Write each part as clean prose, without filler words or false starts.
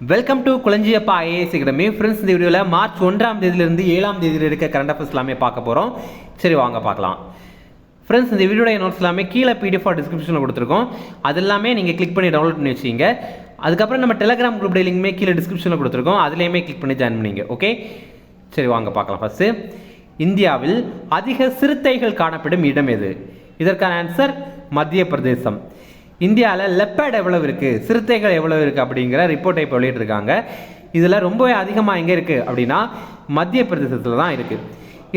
Welcome to Kulanjiappa IAS academy. Friends, இந்த வீடியோவில் March 1ஆம் தேதியிலிருந்து 7ஆம் தேதியில் இருக்க கரண்ட் அஃபேர்ஸ் எல்லாமே பார்க்க போகிறோம். சரி, வாங்க பார்க்கலாம். ஃப்ரெண்ட்ஸ், இந்த வீடியோட நோட்ஸ் எல்லாமே கீழே PDF டிஸ்கிரிப்ஷனில் கொடுத்துருக்கோம். அது எல்லாமே நீங்கள் கிளிக் பண்ணி டவுன்லோட் பண்ணி வச்சிங்க. அதுக்கப்புறம் நம்ம டெலிகிராம் குரூப் லிங்க்குமே கீழே டிஸ்கிரிப்ஷனில் கொடுத்துருக்கோம். அதுலேயுமே கிளிக் பண்ணி ஜாயின் பண்ணிங்க. ஓகே, சரி வாங்க பார்க்கலாம். ஃபஸ்ட்டு, இந்தியாவில் அதிக சிறுத்தைகள் காணப்படும் இடம் எது? இதற்கான ஆன்சர் மத்திய பிரதேசம். இந்தியாவில் லெப்பர்ட் எவ்வளவு இருக்குது, சிறுத்தைகள் எவ்வளவு இருக்குது அப்படிங்கிற ரிப்போர்ட்டை இப்போ வெளியிட்டிருக்காங்க. இதில் ரொம்பவே அதிகமாக எங்கே இருக்குது அப்படின்னா மத்திய பிரதேசத்தில் தான் இருக்குது.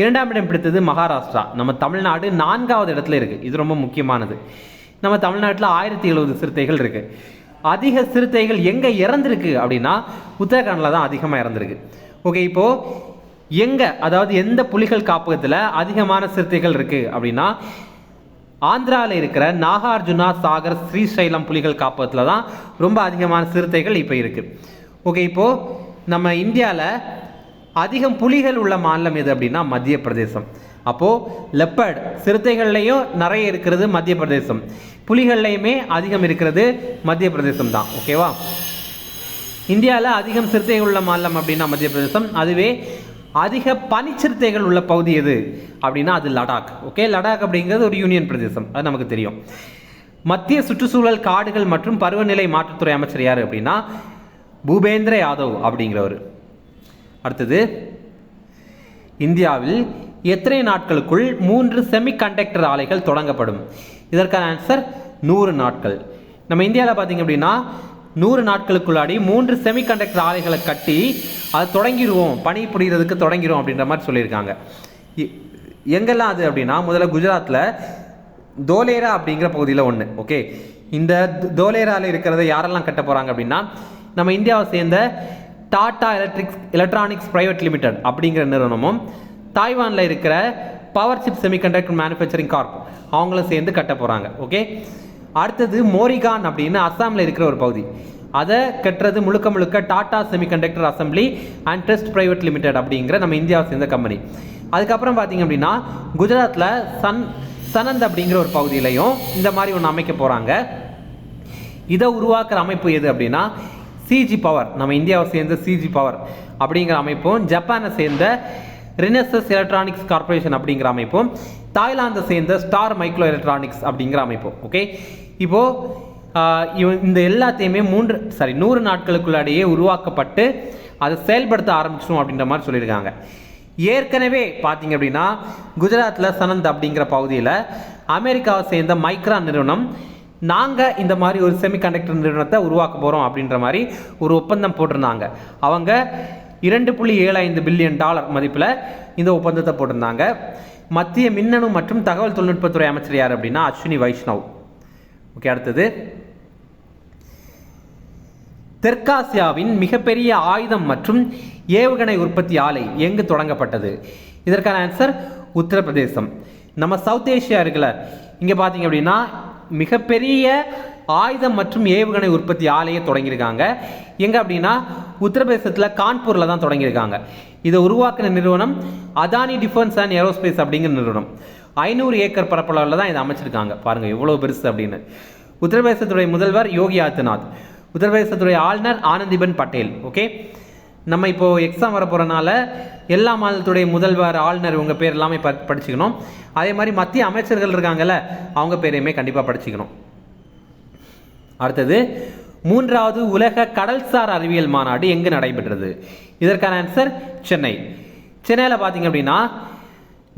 2ஆம் இடம் பிடித்தது மகாராஷ்டிரா. நம்ம தமிழ்நாடு 4ஆவது இடத்துல இருக்குது. இது ரொம்ப முக்கியமானது. நம்ம தமிழ்நாட்டில் 1070 சிறுத்தைகள் இருக்குது. அதிக சிறுத்தைகள் எங்கே இறந்துருக்கு அப்படின்னா உத்தரகாண்டில் தான் அதிகமாக இறந்துருக்கு. ஓகே, இப்போது எங்கே, அதாவது எந்த புலிகள் காப்பகத்தில் அதிகமான சிறுத்தைகள் இருக்குது அப்படின்னா ஆந்திராவில் இருக்கிற நாகார்ஜுனா சாகர் ஸ்ரீசைலம் புலிகள் காப்பகத்தில் தான் ரொம்ப அதிகமான சிறுத்தைகள் இப்போ இருக்குது. ஓகே, இப்போது நம்ம இந்தியாவில் அதிகம் புலிகள் உள்ள மாநிலம் எது அப்படின்னா மத்திய பிரதேசம். அப்போது லெப்பர்ட் சிறுத்தைகள்லையும் நிறைய இருக்கிறது மத்திய பிரதேசம், புலிகள்லையுமே அதிகம் இருக்கிறது மத்திய பிரதேசம் தான். ஓகேவா? இந்தியாவில் அதிகம் சிறுத்தைகள் உள்ள மாநிலம் அப்படின்னா மத்திய பிரதேசம். அதுவே அதிக பனிச்சிறுத்தைகள் உள்ள பகுதி எது அப்படின்னா அது லடாக். ஓகே, லடாக் அப்படிங்கிறது ஒரு யூனியன் பிரதேசம், அது நமக்கு தெரியும். மத்திய சுற்றுச்சூழல், காடுகள் மற்றும் பருவநிலை மாற்றத்துறை அமைச்சர் யார் அப்படின்னா பூபேந்திர யாதவ் அப்படிங்கிறவர். அடுத்தது, இந்தியாவில் எத்தனை நாட்களுக்குள் 3 செமிகண்டக்டர் ஆலைகள் தொடங்கப்படும்? இதற்கான ஆன்சர் 100 நாட்கள். நம்ம இந்தியாவில் பார்த்தீங்க அப்படின்னா 100 நாட்களுக்குள்ளாடி 3 செமிகண்டக்டர் ஆலைகளை கட்டி அது தொடங்கிடுவோம், பணி புரிகிறதுக்கு தொடங்கிடும் அப்படின்ற மாதிரி சொல்லியிருக்காங்க. எங்கெல்லாம் அது அப்படின்னா முதல்ல குஜராத்தில் தோலேரா அப்படிங்கிற பகுதியில் ஒன்று. ஓகே, இந்த தோலேராவில் இருக்கிறத யாரெல்லாம் கட்ட போகிறாங்க அப்படின்னா நம்ம இந்தியாவை சேர்ந்த டாடா எலக்ட்ரானிக்ஸ் பிரைவேட் லிமிடெட் அப்படிங்கிற நிறுவனமும் தாய்வானில் இருக்கிற power chip semiconductor manufacturing corp அவங்களும் சேர்ந்து கட்ட போகிறாங்க. ஓகே, அடுத்தது மோரிகான் அப்படின்னு அஸ்ஸாமில் இருக்கிற ஒரு பகுதி, அதை கட்டுறது முழுக்க Tata semiconductor assembly and test private limited அப்படிங்கிற நம்ம இந்தியாவை சேர்ந்த கம்பெனி. அதுக்கப்புறம் பார்த்தீங்க அப்படின்னா குஜராத்தில் சனந்த் அப்படிங்கிற ஒரு பகுதியிலையும் இந்த மாதிரி ஒன்று அமைக்க போகிறாங்க. இதை உருவாக்குற அமைப்பு எது அப்படின்னா சிஜி பவர், நம்ம இந்தியாவை சேர்ந்த சிஜி பவர் அப்படிங்கிற அமைப்பும், ஜப்பானை சேர்ந்த ரினசஸ் எலக்ட்ரானிக்ஸ் கார்பரேஷன் அப்படிங்கிற அமைப்பும், தாய்லாந்தை சேர்ந்த ஸ்டார் மைக்ரோ எலக்ட்ரானிக்ஸ் அப்படிங்கிற அமைப்பும். ஓகே, இப்போது இந்த எல்லாத்தையுமே 100 நாட்களுக்குள்ளாடியே உருவாக்கப்பட்டு அதை செயல்படுத்த ஆரம்பிச்சிடும் அப்படின்ற மாதிரி சொல்லியிருக்காங்க. ஏற்கனவே பார்த்தீங்க அப்படின்னா குஜராத்தில் சனந்த் அப்படிங்கிற பகுதியில் அமெரிக்காவை சேர்ந்த மைக்ரான் நிறுவனம் நாங்கள் இந்த மாதிரி ஒரு செமிகண்டக்டர் நிறுவனத்தை உருவாக்க போகிறோம் அப்படின்ற மாதிரி ஒரு ஒப்பந்தம் போட்டிருந்தாங்க. அவங்க $2.75 பில்லியன் மதிப்பில் இந்த ஒப்பந்தத்தை போட்டிருந்தாங்க. மத்திய மின்னணு மற்றும் தகவல் தொழில்நுட்பத்துறை அமைச்சர் யார் அப்படின்னா அஸ்வினி வைஷ்ணவ். ஓகே, அடுத்தது, தெற்காசியாவின் மிகப்பெரிய ஆயுதம் மற்றும் ஏவுகணை உற்பத்தி ஆலை எங்கு தொடங்கப்பட்டது? இதற்கான ஆன்சர் உத்தரப்பிரதேசம். நம்ம சவுத் ஏஷியா இருக்குல்ல, இங்கே பார்த்தீங்க அப்படின்னா மிகப்பெரிய ஆயுதம் மற்றும் ஏவுகணை உற்பத்தி ஆலையை தொடங்கியிருக்காங்க. எங்கே அப்படின்னா உத்தரப்பிரதேசத்தில் கான்பூரில் தான் தொடங்கியிருக்காங்க. இதை உருவாக்கின நிறுவனம் அதானி டிஃபென்ஸ் அண்ட் ஏரோஸ்பேஸ் அப்படிங்கிற நிறுவனம். 500 ஏக்கர் பரப்பளவில் தான் இதை அமைச்சிருக்காங்க. பாருங்கள் எவ்வளோ பெருசு அப்படின்னு. உத்தரப்பிரதேசத்துடைய முதல்வர் யோகி ஆதித்யநாத், உத்தரப்பிரதேசத்துடைய ஆளுநர் ஆனந்திபென் பட்டேல். ஓகே, நம்ம இப்போது எக்ஸாம் வர போகிறனால எல்லா மாநிலத்துடைய முதல்வர், ஆளுநர் இவங்க பேர் எல்லாமே படிச்சுக்கணும். அதே மாதிரி மத்திய அமைச்சர்கள் இருக்காங்கல்ல, அவங்க பேரையுமே கண்டிப்பாக படிச்சுக்கணும். அடுத்தது, 3வது உலக கடல்சார் அறிவியல் மாநாடு எங்கு நடைபெற்றது? இதற்கான ஆன்சர் சென்னை. சென்னையில் பார்த்தீங்க அப்படின்னா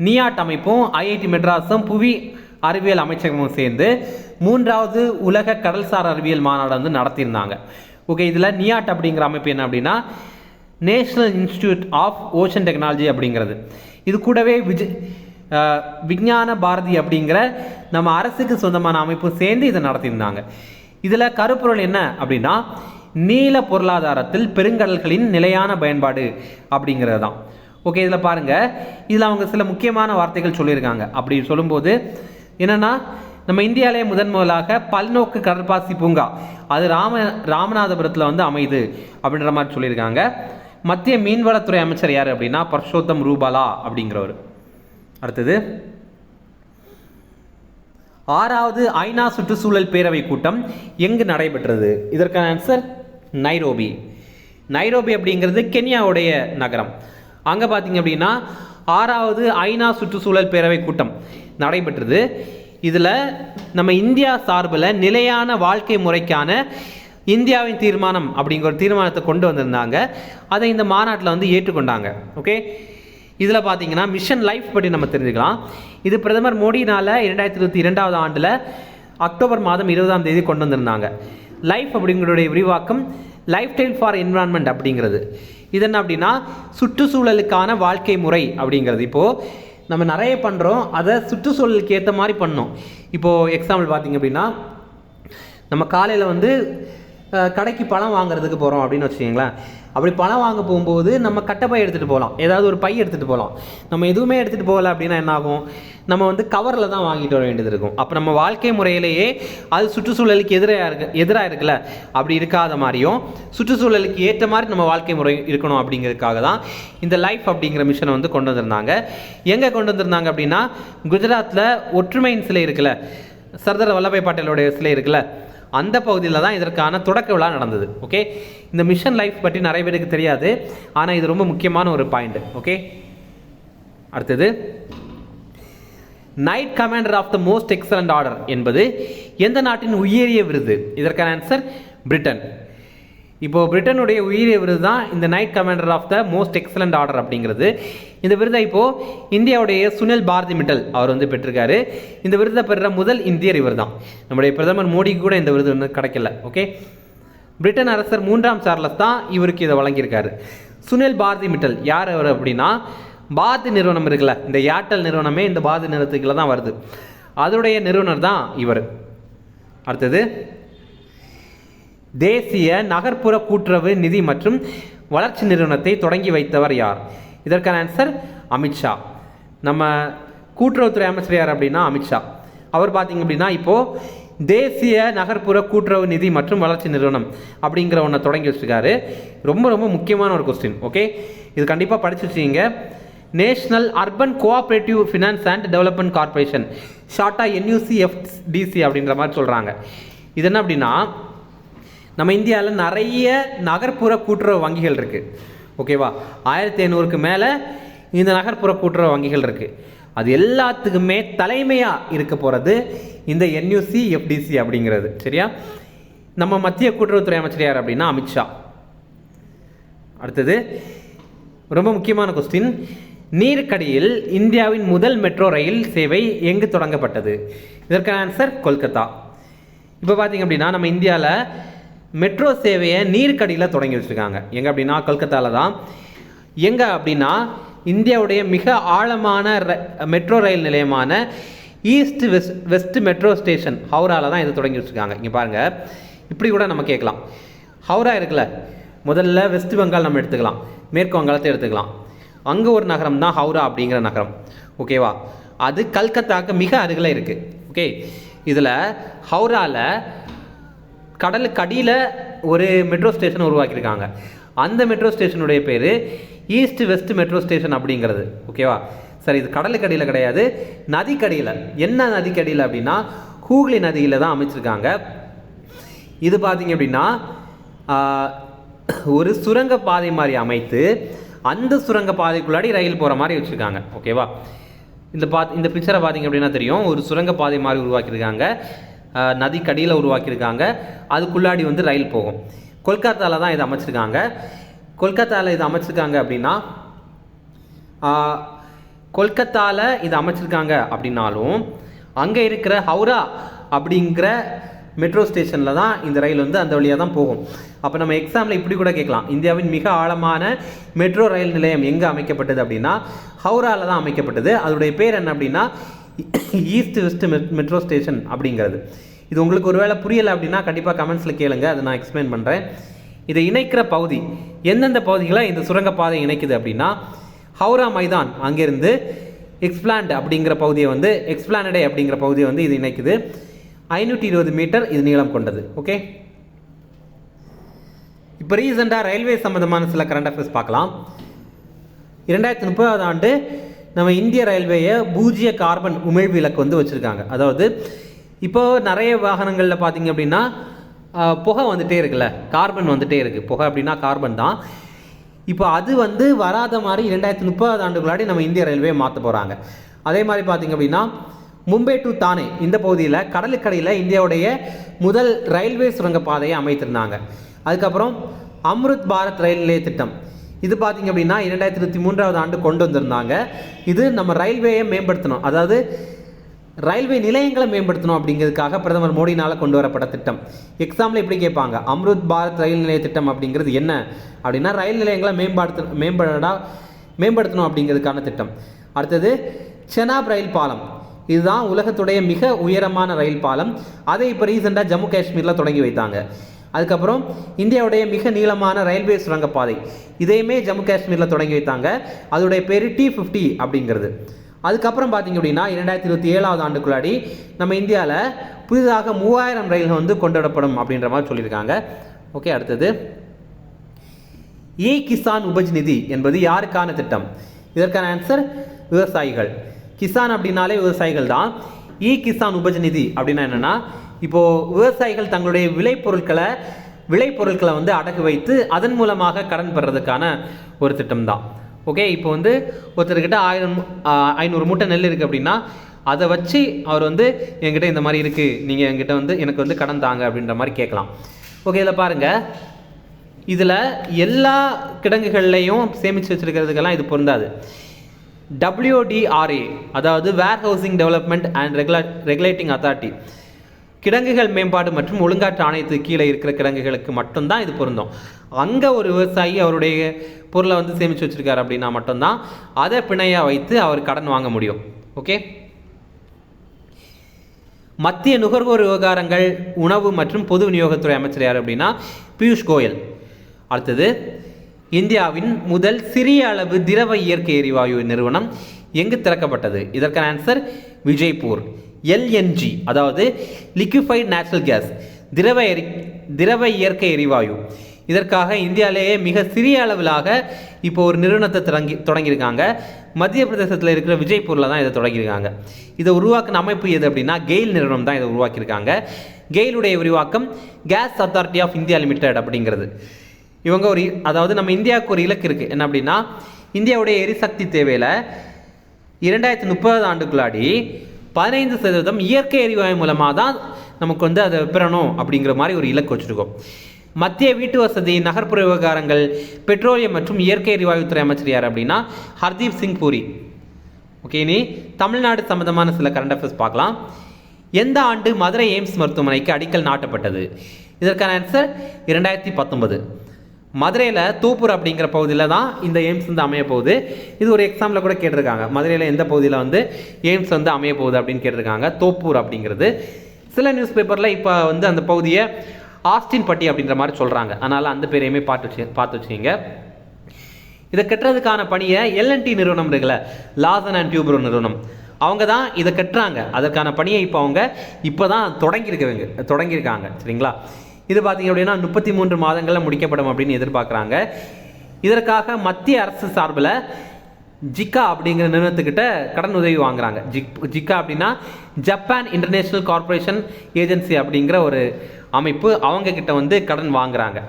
நியாட் அமைப்பும் IIT மெட்ராஸும் புவி அறிவியல் அமைச்சகமும் சேர்ந்து 3வது உலக கடல்சார் அறிவியல் மாநாடு வந்து நடத்தியிருந்தாங்க. ஓகே, இதில் நியாட் அப்படிங்கிற அமைப்பு என்ன அப்படின்னா National Institute of Ocean Technology அப்படிங்கிறது. இது கூடவே விஞ்ஞான பாரதி அப்படிங்கிற நம்ம அரசுக்கு சொந்தமான அமைப்பு சேர்ந்து இதை நடத்தியிருந்தாங்க. இதில் கருப்பொருள் என்ன அப்படின்னா நீல பொருளாதாரத்தில் பெருங்கடல்களின் நிலையான பயன்பாடு அப்படிங்கிறது தான். ஓகே, இதில் பாருங்கள், இதில் அவங்க சில முக்கியமான வார்த்தைகள் சொல்லியிருக்காங்க. அப்படி சொல்லும்போது என்னென்னா நம்ம இந்தியாவிலே முதலாக பல்நோக்கு கடற்பாசி பூங்கா அது ராமநாதபுரத்தில் வந்து அமையுது அப்படின்ற மாதிரி சொல்லியிருக்காங்க. மத்திய மீன்வளத்துறை அமைச்சர் யார் அப்படின்னா பர்ஷோத்தம் ரூபாலா அப்படிங்கிறவர். அடுத்தது, 6வது ஐநா சுற்றுச்சூழல் பேரவை கூட்டம் எங்கு நடைபெற்றது? இதற்கான ஆன்சர் நைரோபி. நைரோபி அப்படிங்கிறது கென்யாவுடைய நகரம். அங்கே பார்த்தீங்க அப்படின்னா 6வது ஐநா சுற்றுச்சூழல் பேரவை கூட்டம் நடைபெற்றது. இதில் நம்ம இந்தியா சார்பில் நிலையான வாழ்க்கை முறைக்கான இந்தியாவின் தீர்மானம் அப்படிங்கிற ஒரு தீர்மானத்தை கொண்டு வந்திருந்தாங்க. அதை இந்த மாநாட்டில் வந்து ஏற்றுக்கொண்டாங்க. ஓகே, இதில் பார்த்தீங்கன்னா மிஷன் லைஃப் பற்றி நம்ம தெரிஞ்சுக்கலாம். இது பிரதமர் மோடினால் 2022 ஆண்டில் அக்டோபர் மாதம் 20ஆம் தேதி கொண்டு வந்திருந்தாங்க. லைஃப் அப்படிங்கிறதுடைய விரிவாக்கம் லைஃப் ஸ்டைல் ஃபார் என்விரான்மெண்ட் அப்படிங்கிறது. இது என்ன அப்படின்னா சுற்றுச்சூழலுக்கான வாழ்க்கை முறை அப்படிங்கிறது. இப்போது நம்ம நிறைய பண்ணுறோம், அதை சுற்றுச்சூழலுக்கு ஏற்ற மாதிரி பண்ணோம். இப்போது எக்ஸாம்பிள் பார்த்திங்க அப்படின்னா நம்ம காலையில் வந்து கடைக்கு பழம் வாங்குறதுக்கு போகிறோம் அப்படின்னு வச்சுக்கிங்களேன். அப்படி பழம் வாங்க போகும்போது நம்ம கட்டைப்பை எடுத்துகிட்டு போகலாம், ஏதாவது ஒரு பை எடுத்துகிட்டு போகலாம். நம்ம எதுவுமே எடுத்துகிட்டு போகல அப்படின்னா என்ன ஆகும், நம்ம வந்து கவரில் தான் வாங்கிட்டு வர வேண்டியது இருக்கும். அப்போ நம்ம வாழ்க்கை முறையிலேயே அது சுற்றுச்சூழலுக்கு எதிராக இருக்குல்ல, அப்படி இருக்காத மாதிரியும் சுற்றுச்சூழலுக்கு ஏற்ற மாதிரி நம்ம வாழ்க்கை முறை இருக்கணும் அப்படிங்கிறதுக்காக தான் இந்த லைஃப் அப்படிங்கிற மிஷனை வந்து கொண்டு வந்திருந்தாங்க. எங்கே கொண்டு வந்திருந்தாங்க அப்படின்னா குஜராத்தில் ஒற்றுமையின் சிலை இருக்குல்ல, சர்தார் வல்லபாய் பட்டேலோடைய சிலை இருக்குல்ல, அந்த பகுதியில் தான் இதற்கான தொடக்க விழா நடந்தது. ஓகே, இந்த மிஷன் லைஃப் பற்றி நிறைய பேருக்கு தெரியாது, ஆனால் இது ரொம்ப முக்கியமான ஒரு பாயிண்ட். ஓகே, அடுத்தது Knight Commander of the Most Excellent Order என்பது எந்த நாட்டின் உயரிய விருது? இதற்கான ஆன்சர் பிரிட்டன். இப்போது பிரிட்டனுடைய உயரிய விருது தான் இந்த Knight Commander of the Most Excellent Order அப்படிங்கிறது. இந்த விருதை இப்போது இந்தியாவுடைய சுனில் பாரதி மிட்டல் அவர் வந்து பெற்றிருக்காரு. இந்த விருதை பெறுற முதல் இந்தியர் இவர் தான். நம்முடைய பிரதமர் மோடிக்கு கூட இந்த விருது ஒன்று கிடைக்கல. ஓகே, பிரிட்டன் அரசர் 3ஆம் சார்லஸ் தான் இவருக்கு இதை வழங்கியிருக்காரு. சுனில் பாரதி மிட்டல் யார் அவர் அப்படின்னா பாரதி நிறுவனம் இருக்குல்ல, இந்த ஏர்டெல் நிறுவனமே இந்த பாரதி நிறுவனத்துக்குள்ள தான் வருது, அதோடைய நிறுவனர் தான் இவர். அடுத்தது தேசிய நகர்ப்புற கூட்டுறவு நிதி மற்றும் வளர்ச்சி நிறுவனத்தை தொடங்கி வைத்தவர் யார்? இதற்கான ஆன்சர் அமித்ஷா. நம்ம கூட்டுறவுத்துறை அமைச்சர் யார் அப்படின்னா அமித்ஷா. அவர் பார்த்தீங்க அப்படின்னா இப்போது தேசிய நகர்ப்புற கூட்டுறவு நிதி மற்றும் வளர்ச்சி நிறுவனம் அப்படிங்கிற ஒன்றை தொடங்கி வச்சுருக்காரு. ரொம்ப ரொம்ப முக்கியமான ஒரு கொஸ்டின். ஓகே, இது கண்டிப்பாக படிச்சு வச்சுக்கிங்க. National urban cooperative finance and development corporation, ஷார்ட்டாக NUCFDC அப்படின்ற மாதிரி சொல்கிறாங்க. இது என்ன அப்படின்னா நம்ம இந்தியாவில் நிறைய நகர்ப்புற கூட்டுறவு வங்கிகள் இருக்குது. ஓகேவா, 1500க்கு மேலே இந்த நகர்ப்புற கூட்டுறவு வங்கிகள் இருக்குது. அது எல்லாத்துக்குமே தலைமையாக இருக்க போகிறது இந்த NUCFDC அப்படிங்கிறது. சரியா, நம்ம மத்திய கூட்டுறவுத்துறை அமைச்சர் யார் அப்படின்னா அமித்ஷா. அடுத்தது ரொம்ப முக்கியமான கொஸ்டின், நீருக்கடியில் இந்தியாவின் முதல் மெட்ரோ ரயில் சேவை எங்கு தொடங்கப்பட்டது? இதற்கான ஆன்சர் கொல்கத்தா. இப்போ பார்த்தீங்க அப்படின்னா நம்ம இந்தியாவில் மெட்ரோ சேவையை நீருக்கடியில் தொடங்கி வச்சுருக்காங்க. எங்கே அப்படின்னா கொல்கத்தாவில் தான். எங்கே அப்படின்னா இந்தியாவுடைய மிக ஆழமான மெட்ரோ ரயில் நிலையமான ஈஸ்ட் வெஸ்ட் மெட்ரோ ஸ்டேஷன் ஹவுராவில் தான் இதை தொடங்கி வச்சுருக்காங்க. இங்கே பாருங்கள், இப்படி கூட நம்ம கேட்கலாம். ஹவுரா இருக்குல்ல, முதல்ல வெஸ்ட் பெங்கால் நம்ம எடுத்துக்கலாம், மேற்கு வங்காளத்தை எடுத்துக்கலாம். அங்கே ஒரு நகரம் தான் ஹவுரா அப்படிங்கிற நகரம். ஓகேவா, அது கல்கத்தாவுக்கு மிக அருகில் இருக்குது. ஓகே, இதில் ஹவுராவில் கடலுக்கு அடியில் ஒரு மெட்ரோ ஸ்டேஷன் உருவாக்கியிருக்காங்க. அந்த மெட்ரோ ஸ்டேஷனுடைய பேர் ஈஸ்ட் வெஸ்ட் மெட்ரோ ஸ்டேஷன் அப்படிங்கிறது. ஓகேவா, சரி, இது கடலுக்கு அடியில் கிடையாது, நதிக்கடியில். என்ன நதிக்கடியில் அப்படின்னா ஹூக்ளி நதியில் தான் அமைச்சிருக்காங்க. இது பார்த்தீங்க அப்படின்னா ஒரு சுரங்க பாதை மாதிரி அமைத்து அந்த சுரங்க பாதைக்குள்ளாடி ரயில் போகிற மாதிரி வச்சுருக்காங்க. ஓகேவா, இந்த பிக்சரை பார்த்தீங்க அப்படின்னா தெரியும், ஒரு சுரங்க பாதை மாதிரி உருவாக்கியிருக்காங்க, நதிக்கடியில் உருவாக்கியிருக்காங்க, அதுக்குள்ளாடி வந்து ரயில் போகும். கொல்கத்தாவில் தான் இதை அமைச்சிருக்காங்க. கொல்கத்தாவில் இது அமைச்சிருக்காங்க அப்படின்னா கொல்கத்தாவில் இது அமைச்சிருக்காங்க அப்படின்னாலும் அங்கே இருக்கிற ஹவுரா அப்படிங்கிற மெட்ரோ ஸ்டேஷனில் தான் இந்த ரயில் வந்து அந்த வழியாக தான் போகும். அப்போ நம்ம எக்ஸாமில் இப்படி கூட கேட்கலாம், இந்தியாவின் மிக ஆழமான மெட்ரோ ரயில் நிலையம் எங்கே அமைக்கப்பட்டது அப்படின்னா ஹவுராவில் தான் அமைக்கப்பட்டது. அதோடைய பேர் என்ன அப்படின்னா ஈஸ்ட் வெஸ்ட் மெட்ரோ ஸ்டேஷன் அப்படிங்கிறது. இது உங்களுக்கு ஒருவேளை புரியலை அப்படின்னா கண்டிப்பாக கமெண்ட்ஸில் கேளுங்க, அதை நான் எக்ஸ்பிளைன் பண்ணுறேன். இதை இணைக்கிற பகுதி எந்தெந்த பகுதிகளை இந்த சுரங்கப்பாதை இணைக்குது அப்படின்னா ஹவுரா மைதான், அங்கேருந்து எக்ஸ்பிளான்ட் அப்படிங்கிற பகுதியை வந்து எக்ஸ்பிளானடே அப்படிங்கிற பகுதியை வந்து இது இணைக்குது. 520 மீட்டர் இது நீளம் கொண்டது. ஓகே, இப்போ ரீசெண்டாக ரயில்வே சம்மந்தமான சில கரண்ட் அஃபேர்ஸ் பார்க்கலாம். 2030 ஆண்டு நம்ம இந்திய ரயில்வேயை 0 கார்பன் உமிழ்வு இலக்கு வந்து வச்சுருக்காங்க. அதாவது இப்போது நிறைய வாகனங்களில் பார்த்தீங்க அப்படின்னா புகை வந்துகிட்டே இருக்குல்ல, கார்பன் வந்துகிட்டே இருக்குது. புகை அப்படின்னா கார்பன் தான். இப்போ அது வந்து வராத மாதிரி 2030 ஆண்டுக்குள்ளாடி நம்ம இந்திய ரயில்வே மாற்ற போகிறாங்க. அதே மாதிரி பார்த்திங்க அப்படின்னா மும்பை டு தானே இந்த பகுதியில் கடலுக்கடையில் இந்தியாவுடைய முதல் ரயில்வே சுரங்கப்பாதையை அமைத்திருந்தாங்க. அதுக்கப்புறம் அம்ருத் பாரத் ரயில் நிலைய திட்டம், இது பார்த்திங்க அப்படின்னா 2023 ஆண்டு கொண்டு வந்திருந்தாங்க. இது நம்ம ரயில்வேயை மேம்படுத்தணும், அதாவது ரயில்வே நிலையங்களை மேம்படுத்தணும் அப்படிங்கிறதுக்காக பிரதமர் மோடினால் கொண்டு வரப்பட்ட திட்டம். எக்ஸாம்பிள் எப்படி கேட்பாங்க, அம்ருத் பாரத் ரயில் நிலைய திட்டம் அப்படிங்கிறது என்ன அப்படின்னா ரயில் நிலையங்களை மேம்படுத்தணும் அப்படிங்கிறதுக்கான திட்டம். அடுத்தது செனாப் ரயில் பாலம், இதுதான் உலகத்துடைய மிக உயரமான ரயில் பாலம். அதை இப்போ ரீசெண்டாக ஜம்மு காஷ்மீரில் தொடங்கி வைத்தாங்க. அதுக்கப்புறம் இந்தியாவுடைய மிக நீளமான ரயில்வே சுரங்கப்பாதை, இதையுமே ஜம்மு காஷ்மீரில் தொடங்கி வைத்தாங்க. அதோடைய பேர் T50 அப்படிங்கிறது. அதுக்கப்புறம் பார்த்திங்க அப்படின்னா 2027 ஆண்டுக்குள்ளாடி நம்ம இந்தியாவில் புதிதாக 3000 ரயில்கள் வந்து கொண்டு வரப்படும் அப்படின்ற மாதிரி சொல்லியிருக்காங்க. ஓகே, அடுத்தது கிசான் உபஜ் நிதி என்பது யாருக்கான திட்டம்? இதற்கான ஆன்சர் விவசாயிகள். கிசான் அப்படின்னாலே விவசாயிகள் தான். கிசான் உபஜ் நிதி அப்படின்னா என்னென்னா, இப்போது விவசாயிகள் தங்களுடைய விளைபொருட்களை வந்து அடகு வைத்து அதன் மூலமாக கடன் பெறதுக்கான ஒரு திட்டம் தான். ஓகே, இப்போ வந்து ஒருத்தர்கிட்ட 500 மூட்டை நெல் இருக்குது அப்படின்னா அதை வச்சு அவர் வந்து என்கிட்ட இந்த மாதிரி இருக்குது, நீங்கள் என்கிட்ட வந்து எனக்கு வந்து கடன் தாங்க அப்படின்ற மாதிரி கேட்கலாம். ஓகே, இதில் பாருங்கள், இதில் எல்லா கிடங்குகள்லையும் சேமித்து வச்சுருக்கிறதுக்கெல்லாம் இது பொருந்தாது. WDRA, அதாவது warehousing development and regulating authority, கிடங்குகள் மேம்பாடு மற்றும் ஒழுங்காற்று ஆணையத்துக்கு கீழே இருக்கிற கிடங்குகளுக்கு மட்டும்தான் இது பொருந்தும். அங்கே ஒரு விவசாயி அவருடைய பொருளை வந்து சேமித்து வச்சுருக்காரு அப்படின்னா மட்டும்தான் அதை பிணையாக வைத்து அவர் கடன் வாங்க முடியும். ஓகே, மத்திய நுகர்வோர் விவகாரங்கள், உணவு மற்றும் பொது விநியோகத்துறை அமைச்சர் யார் அப்படின்னா பியூஷ் கோயல். அடுத்தது இந்தியாவின் முதல் சிறிய அளவு திரவ இயற்கை எரிவாயு நிறுவனம் எங்கு திறக்கப்பட்டது? இதற்கான ஆன்சர் விஜய்பூர். LNG, அதாவது லிக்விஃபைட் நேச்சுரல் கேஸ், திரவ இயற்கை எரிவாயு, இதற்காக இந்தியாவிலேயே மிக சிறிய அளவிலாக இப்போ ஒரு நிறுவனத்தை தொடங்கியிருக்காங்க. மத்திய பிரதேசத்தில் இருக்கிற விஜய்பூரில் தான் இதை தொடங்கியிருக்காங்க. இதை உருவாக்கின அமைப்பு எது அப்படின்னா கெயில் நிறுவனம் தான் இதை உருவாக்கியிருக்காங்க. கெயிலுடைய விரிவாக்கம் Gas Authority of India Limited அப்படிங்கிறது. இவங்க அதாவது நம்ம இந்தியாவுக்கு ஒரு இலக்கு இருக்குது, என்ன அப்படின்னா இந்தியாவுடைய எரிசக்தி தேவையில் 2030 ஆண்டுக்குள்ளாடி 15% இயற்கை எரிவாயு மூலமாக தான் நமக்கு வந்து அதை பெறணும் அப்படிங்கிற மாதிரி ஒரு இலக்கு வச்சுருக்கோம். மத்திய வீட்டு வசதி, நகர்ப்புற விவகாரங்கள், பெட்ரோலியம் மற்றும் இயற்கை எரிவாயுத்துறை அமைச்சர் யார் அப்படின்னா ஹர்தீப் சிங் பூரி. ஓகே, இனி தமிழ்நாடு சம்பந்தமான சில கரண்ட் அஃபேர்ஸ் பார்க்கலாம். எந்த ஆண்டு மதுரை எய்ம்ஸ் மருத்துவமனைக்கு அடிக்கல் நாட்டப்பட்டது? இதற்கான ஆன்சர் 2019. மதுரையில் தோப்பூர் அப்படிங்கிற பகுதியில் தான் இந்த எய்ம்ஸ் வந்து அமைய போகுது. இது ஒரு எக்ஸாமில் கூட கேட்டிருக்காங்க, மதுரையில் எந்த பகுதியில் வந்து எய்ம்ஸ் வந்து அமைய போகுது அப்படின்னு கேட்டிருக்காங்க. தோப்பூர் அப்படிங்கிறது. சில நியூஸ் பேப்பரில் இப்போ வந்து அந்த பகுதியை ஆஸ்டின் பட்டி அப்படின்ற மாதிரி சொல்கிறாங்க, அதனால் அந்த பேரையுமே பார்த்து வச்சுக்கிங்க. இதை கட்டுறதுக்கான பணியை L&T நிறுவனம் இருக்குல்ல, லாசன் அண்ட் டியூப்ரோ நிறுவனம், அவங்க தான் இதை கட்டுறாங்க. அதற்கான பணியை இப்போ தான் தொடங்கியிருக்காங்க. சரிங்களா? இது பார்த்திங்க அப்படின்னா 33 மாதங்களில் முடிக்கப்படும் அப்படின்னு எதிர்பார்க்குறாங்க. இதற்காக மத்திய அரசு சார்பில் ஜிக்கா அப்படிங்கிற நிறுவனத்துக்கிட்ட கடன் உதவி வாங்குறாங்க. ஜிக்கா அப்படின்னா ஜப்பான் இன்டர்நேஷ்னல் கார்பரேஷன் ஏஜென்சி அப்படிங்கிற ஒரு அமைப்பு, அவங்கக்கிட்ட வந்து கடன் வாங்குறாங்க.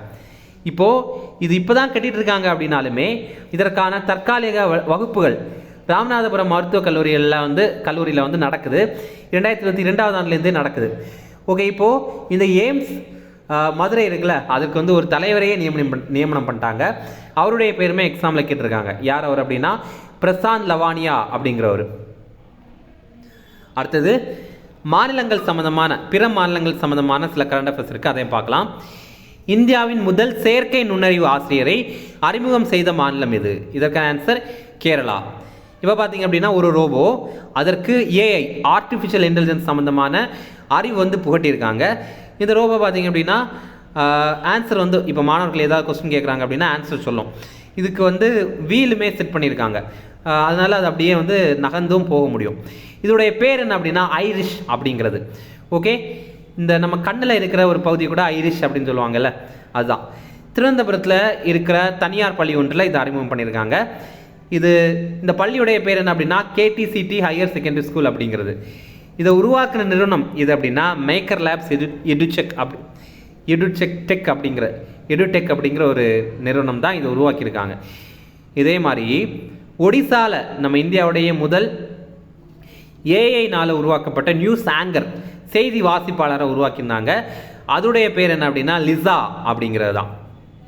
இப்போது இது இப்போ தான் கட்டிகிட்டு இருக்காங்க அப்படின்னாலுமே இதற்கான தற்காலிக வகுப்புகள் ராமநாதபுரம் மருத்துவக் கல்லூரியில் வந்து நடக்குது. 2022 ஆண்டுலேருந்தே நடக்குது. ஓகே, இப்போது இந்த எய்ம்ஸ் மதுரை இருக்குல்ல, அதுக்கு வந்து ஒரு தலைவரையே நியமனம் பண்ணிட்டாங்க. அவருடைய பேருமே எக்ஸாமில் கேட்டிருக்காங்க. யார் அவர் அப்படின்னா பிரசாந்த் லவானியா அப்படிங்கிறவர். அடுத்தது பிற மாநிலங்கள் சம்பந்தமான சில கரண்ட் அஃபேர்ஸ் இருக்குது, அதையும் பார்க்கலாம். இந்தியாவின் முதல் செயற்கை நுண்ணறிவு ஆசிரியரை அறிமுகம் செய்த மாநிலம் எது? இதற்கான ஆன்சர் கேரளா. இப்போ பார்த்தீங்க அப்படின்னா ஒரு ரோபோ, அதற்கு AI ஆர்டிஃபிஷியல் இன்டெலிஜென்ஸ் சம்மந்தமான அறிவு வந்து புகட்டியிருக்காங்க. இந்த ரோபோ பார்த்தீங்க அப்படின்னா ஆன்சர் வந்து இப்போ மாணவர்கள் ஏதாவது கொஸ்டின் கேட்குறாங்க அப்படின்னா ஆன்சர் சொல்லும். இதுக்கு வந்து வீலுமே செட் பண்ணியிருக்காங்க, அதனால் அது அப்படியே வந்து நகர்ந்தும் போக முடியும். இதோடைய பேர் என்ன அப்படின்னா ஐரிஷ் அப்படிங்கிறது. ஓகே, இந்த நம்ம கண்ணில் இருக்கிற ஒரு பகுதி கூட ஐரிஷ் அப்படின்னு சொல்லுவாங்கல்ல, அதுதான். திருவனந்தபுரத்தில் இருக்கிற தனியார் பள்ளி ஒன்றில் இதை அறிமுகம் பண்ணியிருக்காங்க. இந்த பள்ளியுடைய பேர் என்ன அப்படின்னா KTCT ஹையர் செகண்டரி ஸ்கூல் அப்படிங்கிறது. இதை உருவாக்கின நிறுவனம் இது அப்படின்னா மேக்கர் லேப்ஸ் எடுசெக் எடுடெக் அப்படிங்கிற ஒரு நிறுவனம் தான் இதை உருவாக்கியிருக்காங்க. இதே மாதிரி ஒடிசாவில் நம்ம இந்தியாவுடைய முதல் ஏஐனால் உருவாக்கப்பட்ட நியூஸ் ஆங்கர் செய்தி வாசிப்பாளரை உருவாக்கியிருந்தாங்க. அதோடைய பேர் என்ன அப்படின்னா லிசா அப்படிங்கிறது தான்.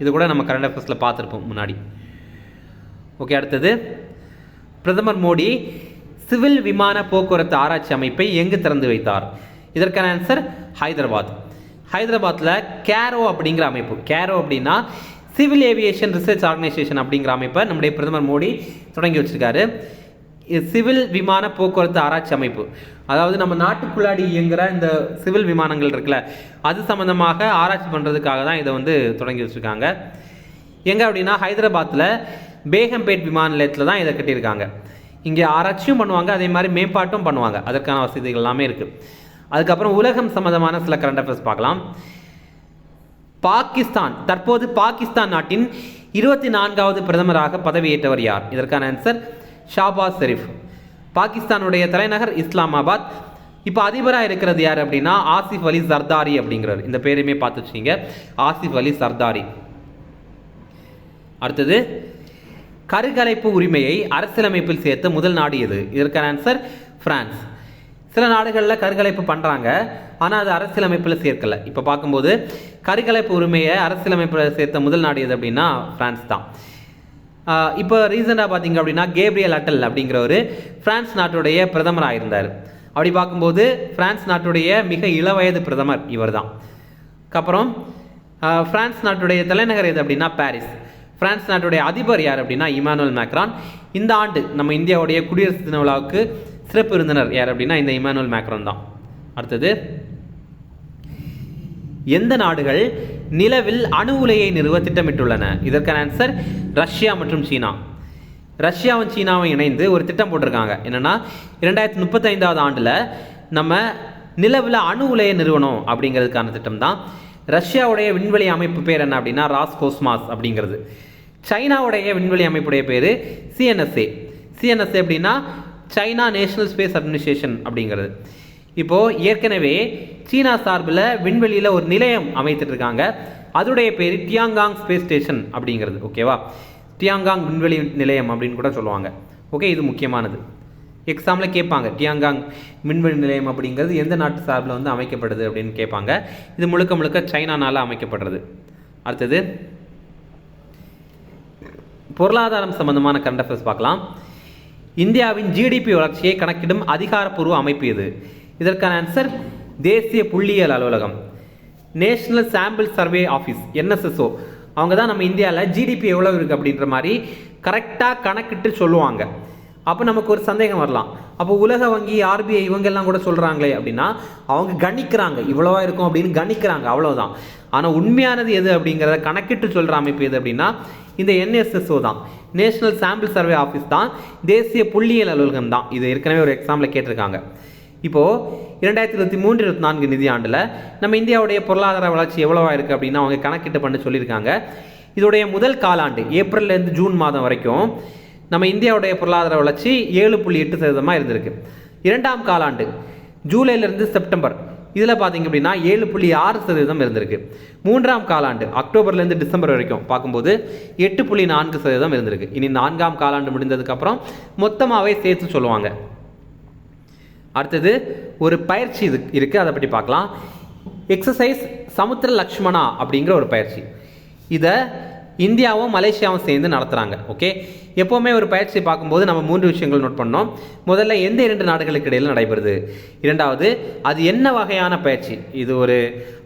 இது கூட நம்ம கரண்ட் அஃபேர்ஸில் பார்த்துருப்போம் முன்னாடி. ஓகே, அடுத்தது பிரதமர் மோடி சிவில் விமான போக்குவரத்து ஆராய்ச்சி அமைப்பை எங்கு திறந்து வைத்தார்? இதற்கான ஆன்சர் ஹைதராபாத்தில் கேரோ அப்படிங்கிற அமைப்பு. கேரோ அப்படின்னா சிவில் ஏவியேஷன் ரிசர்ச் ஆர்கனைசேஷன் அப்படிங்கிற அமைப்பை நம்முடைய பிரதமர் மோடி தொடங்கி வச்சிருக்காரு. சிவில் விமான போக்குவரத்து ஆராய்ச்சி அமைப்பு, அதாவது நம்ம நாட்டுக்குள்ளாடி இயங்குகிற இந்த சிவில் விமானங்கள் இருக்குல்ல, அது சம்மந்தமாக ஆராய்ச்சி பண்ணுறதுக்காக தான் இதை தொடங்கி வச்சுருக்காங்க. எங்கே அப்படின்னா ஹைதராபாத்தில் பேகம்பேட் விமான நிலையத்தில் தான் இதை கட்டியிருக்காங்க. இங்கே ஆராய்ச்சியும் பண்ணுவாங்க, அதே மாதிரி மேம்பாட்டும் பண்ணுவாங்க. அதற்கான வசதிகள் எல்லாமே இருக்குது. அதுக்கப்புறம் உலகம் சம்மந்தமான சில கரண்ட் அஃபேர்ஸ் பார்க்கலாம். தற்போது பாகிஸ்தான் நாட்டின் 24வது பிரதமராக பதவியேற்றவர் யார்? இதற்கான ஆன்சர் ஷாபாஸ் ஷெரீப். பாகிஸ்தானுடைய தலைநகர் இஸ்லாமாபாத். இப்போ அதிபராக இருக்கிறது யார் அப்படின்னா ஆசிஃப் அலி சர்தாரி அப்படிங்கிறார். இந்த பேருமே பார்த்து வச்சுங்க, ஆசிஃப் அலி சர்தாரி. அடுத்தது கருக்கலைப்பு உரிமையை அரசியலமைப்பில் சேர்த்த முதல் நாடு எது? இதற்கான ஆன்சர் பிரான்ஸ். சில நாடுகளில் கருக்கலைப்பு பண்ணுறாங்க, ஆனால் அது அரசியலமைப்பில் சேர்க்கலை. இப்போ பார்க்கும்போது கருக்கலைப்பு உரிமையை அரசியலமைப்பில் சேர்த்த முதல் நாடு எது அப்படின்னா பிரான்ஸ் தான். இப்போ ரீசெண்டாக பார்த்தீங்க அப்படின்னா கேப்ரியல் அட்டல் அப்படிங்கிறவர் பிரான்ஸ் நாட்டுடைய பிரதமராக இருந்தார். அப்படி பார்க்கும்போது பிரான்ஸ் நாட்டுடைய மிக இளவயது பிரதமர் இவர் தான். அப்புறம் பிரான்ஸ் நாட்டுடைய தலைநகர் எது அப்படின்னா பாரிஸ். பிரான்ஸ் நாட்டுடைய அதிபர் யார் அப்படின்னா இமானுவேல் மேக்ரான். இந்த ஆண்டு நம்ம இந்தியாவுடைய குடியரசு தின விழாவுக்கு சிறப்பு விருந்தினர் யார் அப்படின்னா இந்த இமானுவேல் மேக்ரான் தான். அடுத்தது எந்த நாடுகள் நிலவில் அணு உலையை நிறுவ திட்டமிட்டுள்ளன? இதற்கான ஆன்சர் ரஷ்யா மற்றும் சீனா. ரஷ்யாவும் சீனாவும் இணைந்து ஒரு திட்டம் போட்டிருக்காங்க. என்னன்னா 2035வது ஆண்டில் நம்ம நிலவில் அணு உலையை நிறுவனம் அப்படிங்கிறதுக்கான திட்டம் தான். ரஷ்யாவுடைய விண்வெளி அமைப்பு பேர் என்ன அப்படின்னா ராஸ்கோஸ்மாஸ் அப்படிங்கிறது. சைனாவுடைய விண்வெளி அமைப்புடைய பேர் சிஎன்எஸ்ஏ. சிஎன்எஸ்ஏ அப்படின்னா சைனா நேஷனல் ஸ்பேஸ் அட்மினிஸ்ட்ரேஷன் அப்படிங்கிறது. இப்போது ஏற்கனவே சீனா சார்பில் விண்வெளியில் ஒரு நிலையம் அமைத்துட்டு இருக்காங்க. அதோடைய பேர் டியாங்காங் ஸ்பேஸ் ஸ்டேஷன் அப்படிங்கிறது. ஓகேவா, டியாங்காங் விண்வெளி நிலையம் அப்படின்னு கூட சொல்லுவாங்க. ஓகே, இது முக்கியமானது. எக்ஸாமில் கேட்பாங்க, டியாங்காங் விண்வெளி நிலையம் அப்படிங்கிறது எந்த நாட்டு சார்பில் அமைக்கப்படுது அப்படின்னு கேட்பாங்க. இது முழுக்க முழுக்க சைனானால் அமைக்கப்படுறது. அடுத்தது பொருளாதாரம் சம்பந்தமான கரண்ட் அஃபேர்ஸ் பார்க்கலாம். இந்தியாவின் ஜிடிபி வளர்ச்சியை கணக்கிடும் அதிகாரப்பூர்வ அமைப்பு எது? இதற்கான ஆன்சர் தேசிய புள்ளியியல் அலுவலகம், national sample survey office, NSSO. அவங்க தான் நம்ம இந்தியாவில் ஜிடிபி எவ்வளோ இருக்குது அப்படின்ற மாதிரி கரெக்டாக கணக்கிட்டு சொல்லுவாங்க. அப்போ நமக்கு ஒரு சந்தேகம் வரலாம், அப்போ உலக வங்கி, ஆர்பிஐ இவங்கெல்லாம் கூட சொல்கிறாங்களே அப்படின்னா அவங்க கணிக்கிறாங்க, இவ்வளோவா இருக்கும் அப்படின்னு கணிக்கிறாங்க, அவ்வளோதான். ஆனால் உண்மையானது எது அப்படிங்கிறத கணக்கிட்டு சொல்கிற அமைப்பு எது அப்படின்னா இந்த என்எஸ்எஸ்ஓ தான், நேஷனல் சாம்பிள் சர்வே ஆஃபீஸ் தான், தேசிய புள்ளியியல் அலுவலகம் தான். இது ஏற்கனவே ஒரு எக்ஸாமில் கேட்டிருக்காங்க. இப்போது 2023-24 நிதியாண்டில் நம்ம இந்தியாவுடைய பொருளாதார வளர்ச்சி எவ்வளோவா இருக்குது அப்படின்னா அவங்க கணக்கிட்டு பண்ணி சொல்லியிருக்காங்க. இதோடைய முதல் காலாண்டு ஏப்ரல்லேருந்து ஜூன் மாதம் வரைக்கும் நம்ம இந்தியாவுடைய பொருளாதார வளர்ச்சி 7.8% இருந்திருக்கு. இரண்டாம் காலாண்டு ஜூலைலேருந்து செப்டம்பர் இதில் பார்த்தீங்க அப்படின்னா 7.6% இருந்திருக்கு. மூன்றாம் காலாண்டு அக்டோபர்லேருந்து டிசம்பர் வரைக்கும் பார்க்கும்போது 8.4% இருந்திருக்கு. இனி நான்காம் காலாண்டு முடிந்ததுக்கப்புறம் மொத்தமாகவே சேர்த்து சொல்லுவாங்க. அடுத்தது ஒரு பயிற்சி இது இருக்குது, அதை பற்றி பார்க்கலாம். எக்ஸசைஸ் சமுத்திர லக்ஷ்மணா அப்படிங்கிற ஒரு பயிற்சி. இதை இந்தியாவும் மலேசியாவும் சேர்ந்து நடத்துகிறாங்க. ஓகே, எப்போவுமே ஒரு பயிற்சி பார்க்கும்போது நம்ம 3 விஷயங்கள் நோட் பண்ணோம். முதல்ல எந்த 2 நாடுகளுக்கு இடையில் நடைபெறுது, இரண்டாவது அது என்ன வகையான பயிற்சி, இது ஒரு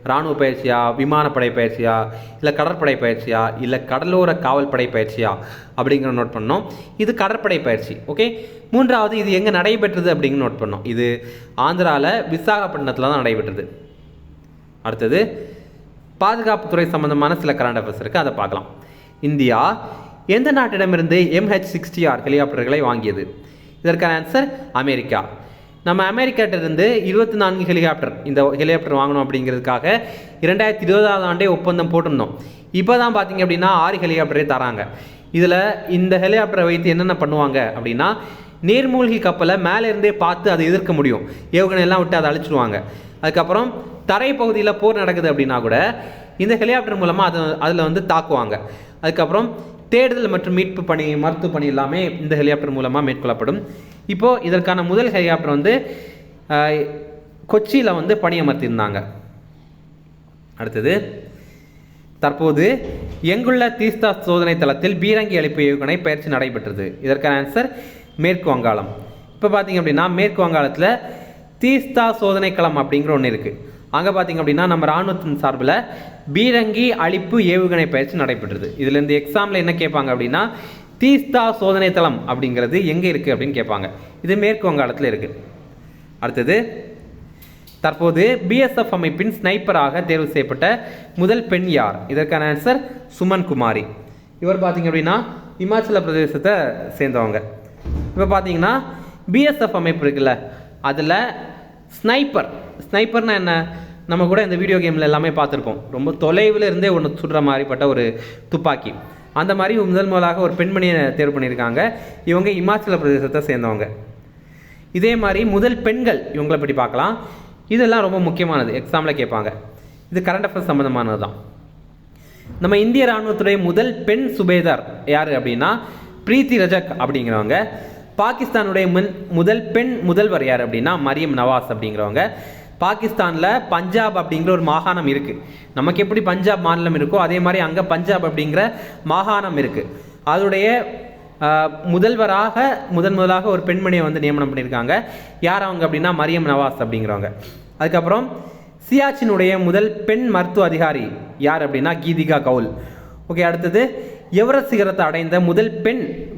இராணுவ பயிற்சியா, விமானப்படை பயிற்சியா, இல்லை கடற்படை பயிற்சியா, இல்லை கடலோர காவல்படை பயிற்சியா அப்படிங்கிற நோட் பண்ணோம். இது கடற்படை பயிற்சி. ஓகே, மூன்றாவது இது எங்கே நடைபெற்றது அப்படிங்கிற நோட் பண்ணோம். இது ஆந்திராவில் விசாகப்பட்டினத்தில் தான் நடைபெற்றது. அடுத்தது பாதுகாப்புத்துறை சம்பந்தமான சில கரண்ட் அஃபேர்ஸ் இருக்குது, அதை பார்க்கலாம். இந்தியா எந்த நாட்டிடமிருந்து MH-60R ஹெலிகாப்டர்களை வாங்கியது? இதற்கான ஆன்சர் அமெரிக்கா. நம்ம அமெரிக்காட்டிலிருந்து 24 ஹெலிகாப்டர், இந்த ஹெலிகாப்டர் வாங்கணும் அப்படிங்கிறதுக்காக 2020ஆம் ஆண்டே ஒப்பந்தம் போட்டிருந்தோம். இப்போ தான் பார்த்தீங்க அப்படின்னா 6 ஹெலிகாப்டரே தராங்க. இதில் இந்த ஹெலிகாப்டரை வைத்து என்னென்ன பண்ணுவாங்க அப்படின்னா நீர்மூழ்கி கப்பலை மேலேருந்தே பார்த்து அதை எதிர்க்க முடியும், ஏவுகணை எல்லாம் விட்டு அதை அழிச்சிடுவாங்க. அதுக்கப்புறம் தரை பகுதியில் போர் நடக்குது அப்படின்னா கூட இந்த ஹெலிகாப்டர் மூலமாக அதில் வந்து தாக்குவாங்க. அதுக்கப்புறம் தேடுதல் மற்றும் மீட்பு பணி, மருத்துவ பணி எல்லாமே இந்த ஹெலிகாப்டர் மூலமாக மேற்கொள்ளப்படும். இப்போது இதற்கான முதல் ஹெலிகாப்டர் வந்து கொச்சியில் வந்து பணியமர்த்தியிருந்தாங்க. அடுத்தது, தற்போது எங்குள்ள தீஸ்தா சோதனை தளத்தில் பீரங்கி அளிப்பு ஏவுகணை பயிற்சி நடைபெற்றது? இதற்கான ஆன்சர் மேற்கு வங்காளம். இப்போ பார்த்தீங்க அப்படின்னா மேற்கு வங்காளத்தில் தீஸ்தா சோதனை களம் அப்படிங்கிற ஒன்று இருக்குது. அங்கே பார்த்தீங்க அப்படின்னா நம்ம இராணுவத்தின் சார்பில் பீரங்கி அளிப்பு ஏவுகணை பயிற்சி நடைபெற்றது. இதில் இந்த எக்ஸாமில் என்ன கேட்பாங்க அப்படின்னா தீஸ்தா சோதனை தளம் அப்படிங்கிறது எங்கே இருக்குது அப்படின்னு கேட்பாங்க. இது மேற்கு வங்காளத்தில் இருக்குது. அடுத்தது, தற்போது பிஎஸ்எஃப் அமைப்பின் ஸ்னைப்பராக தேர்வு செய்யப்பட்ட முதல் பெண் யார்? இதற்கான ஆன்சர் சுமன் குமாரி. இவர் பார்த்தீங்க அப்படின்னா இமாச்சல பிரதேசத்தை சேர்ந்தவங்க. இப்போ பார்த்தீங்கன்னா பிஎஸ்எஃப் அமைப்பு இருக்குல்ல, அதில் ஸ்னைப்பர்னா என்ன? நம்ம கூட இந்த வீடியோ கேமில் எல்லாமே பார்த்துருப்போம். ரொம்ப தொலைவில் இருந்தே ஒன்று சுடுற மாதிரிப்பட்ட ஒரு துப்பாக்கி. அந்த மாதிரி முதலாக ஒரு பெண்மணியை தேர்வு பண்ணியிருக்காங்க. இவங்க இமாச்சல பிரதேசத்தை சேர்ந்தவங்க. இதே மாதிரி முதல் பெண்கள் இவங்களை பற்றி பார்க்கலாம். இதெல்லாம் ரொம்ப முக்கியமானது, எக்ஸாமில் கேட்பாங்க. இது கரண்ட் அஃபேர்ஸ் சம்மந்தமானது தான். நம்ம இந்திய இராணுவத்துடைய முதல் பெண் சுபேதார் யார் அப்படின்னா பிரீத்தி ரஜக் அப்படிங்கிறவங்க. பாகிஸ்தானுடைய முதல் பெண் முதல்வர் யார் அப்படின்னா மரியம் நவாஸ் அப்படிங்கிறவங்க. பாகிஸ்தானில் பஞ்சாப் அப்படிங்கிற ஒரு மாகாணம் இருக்குது. நமக்கு எப்படி பஞ்சாப் மாநிலம் இருக்கோ அதே மாதிரி அங்கே பஞ்சாப் அப்படிங்கிற மாகாணம் இருக்குது. அதோடைய முதல்வராக முதலாக ஒரு பெண்மணியை வந்து நியமனம் பண்ணியிருக்காங்க. யார் அவங்க அப்படின்னா மரியம் நவாஸ் அப்படிங்கிறவங்க. அதுக்கப்புறம் சியாச்சினுடைய முதல் பெண் மருத்துவ அதிகாரி யார் அப்படின்னா கீதிகா கவுல். ஓகே, அடுத்தது எவரெஸ்ட் சிகரத்தை அடைந்த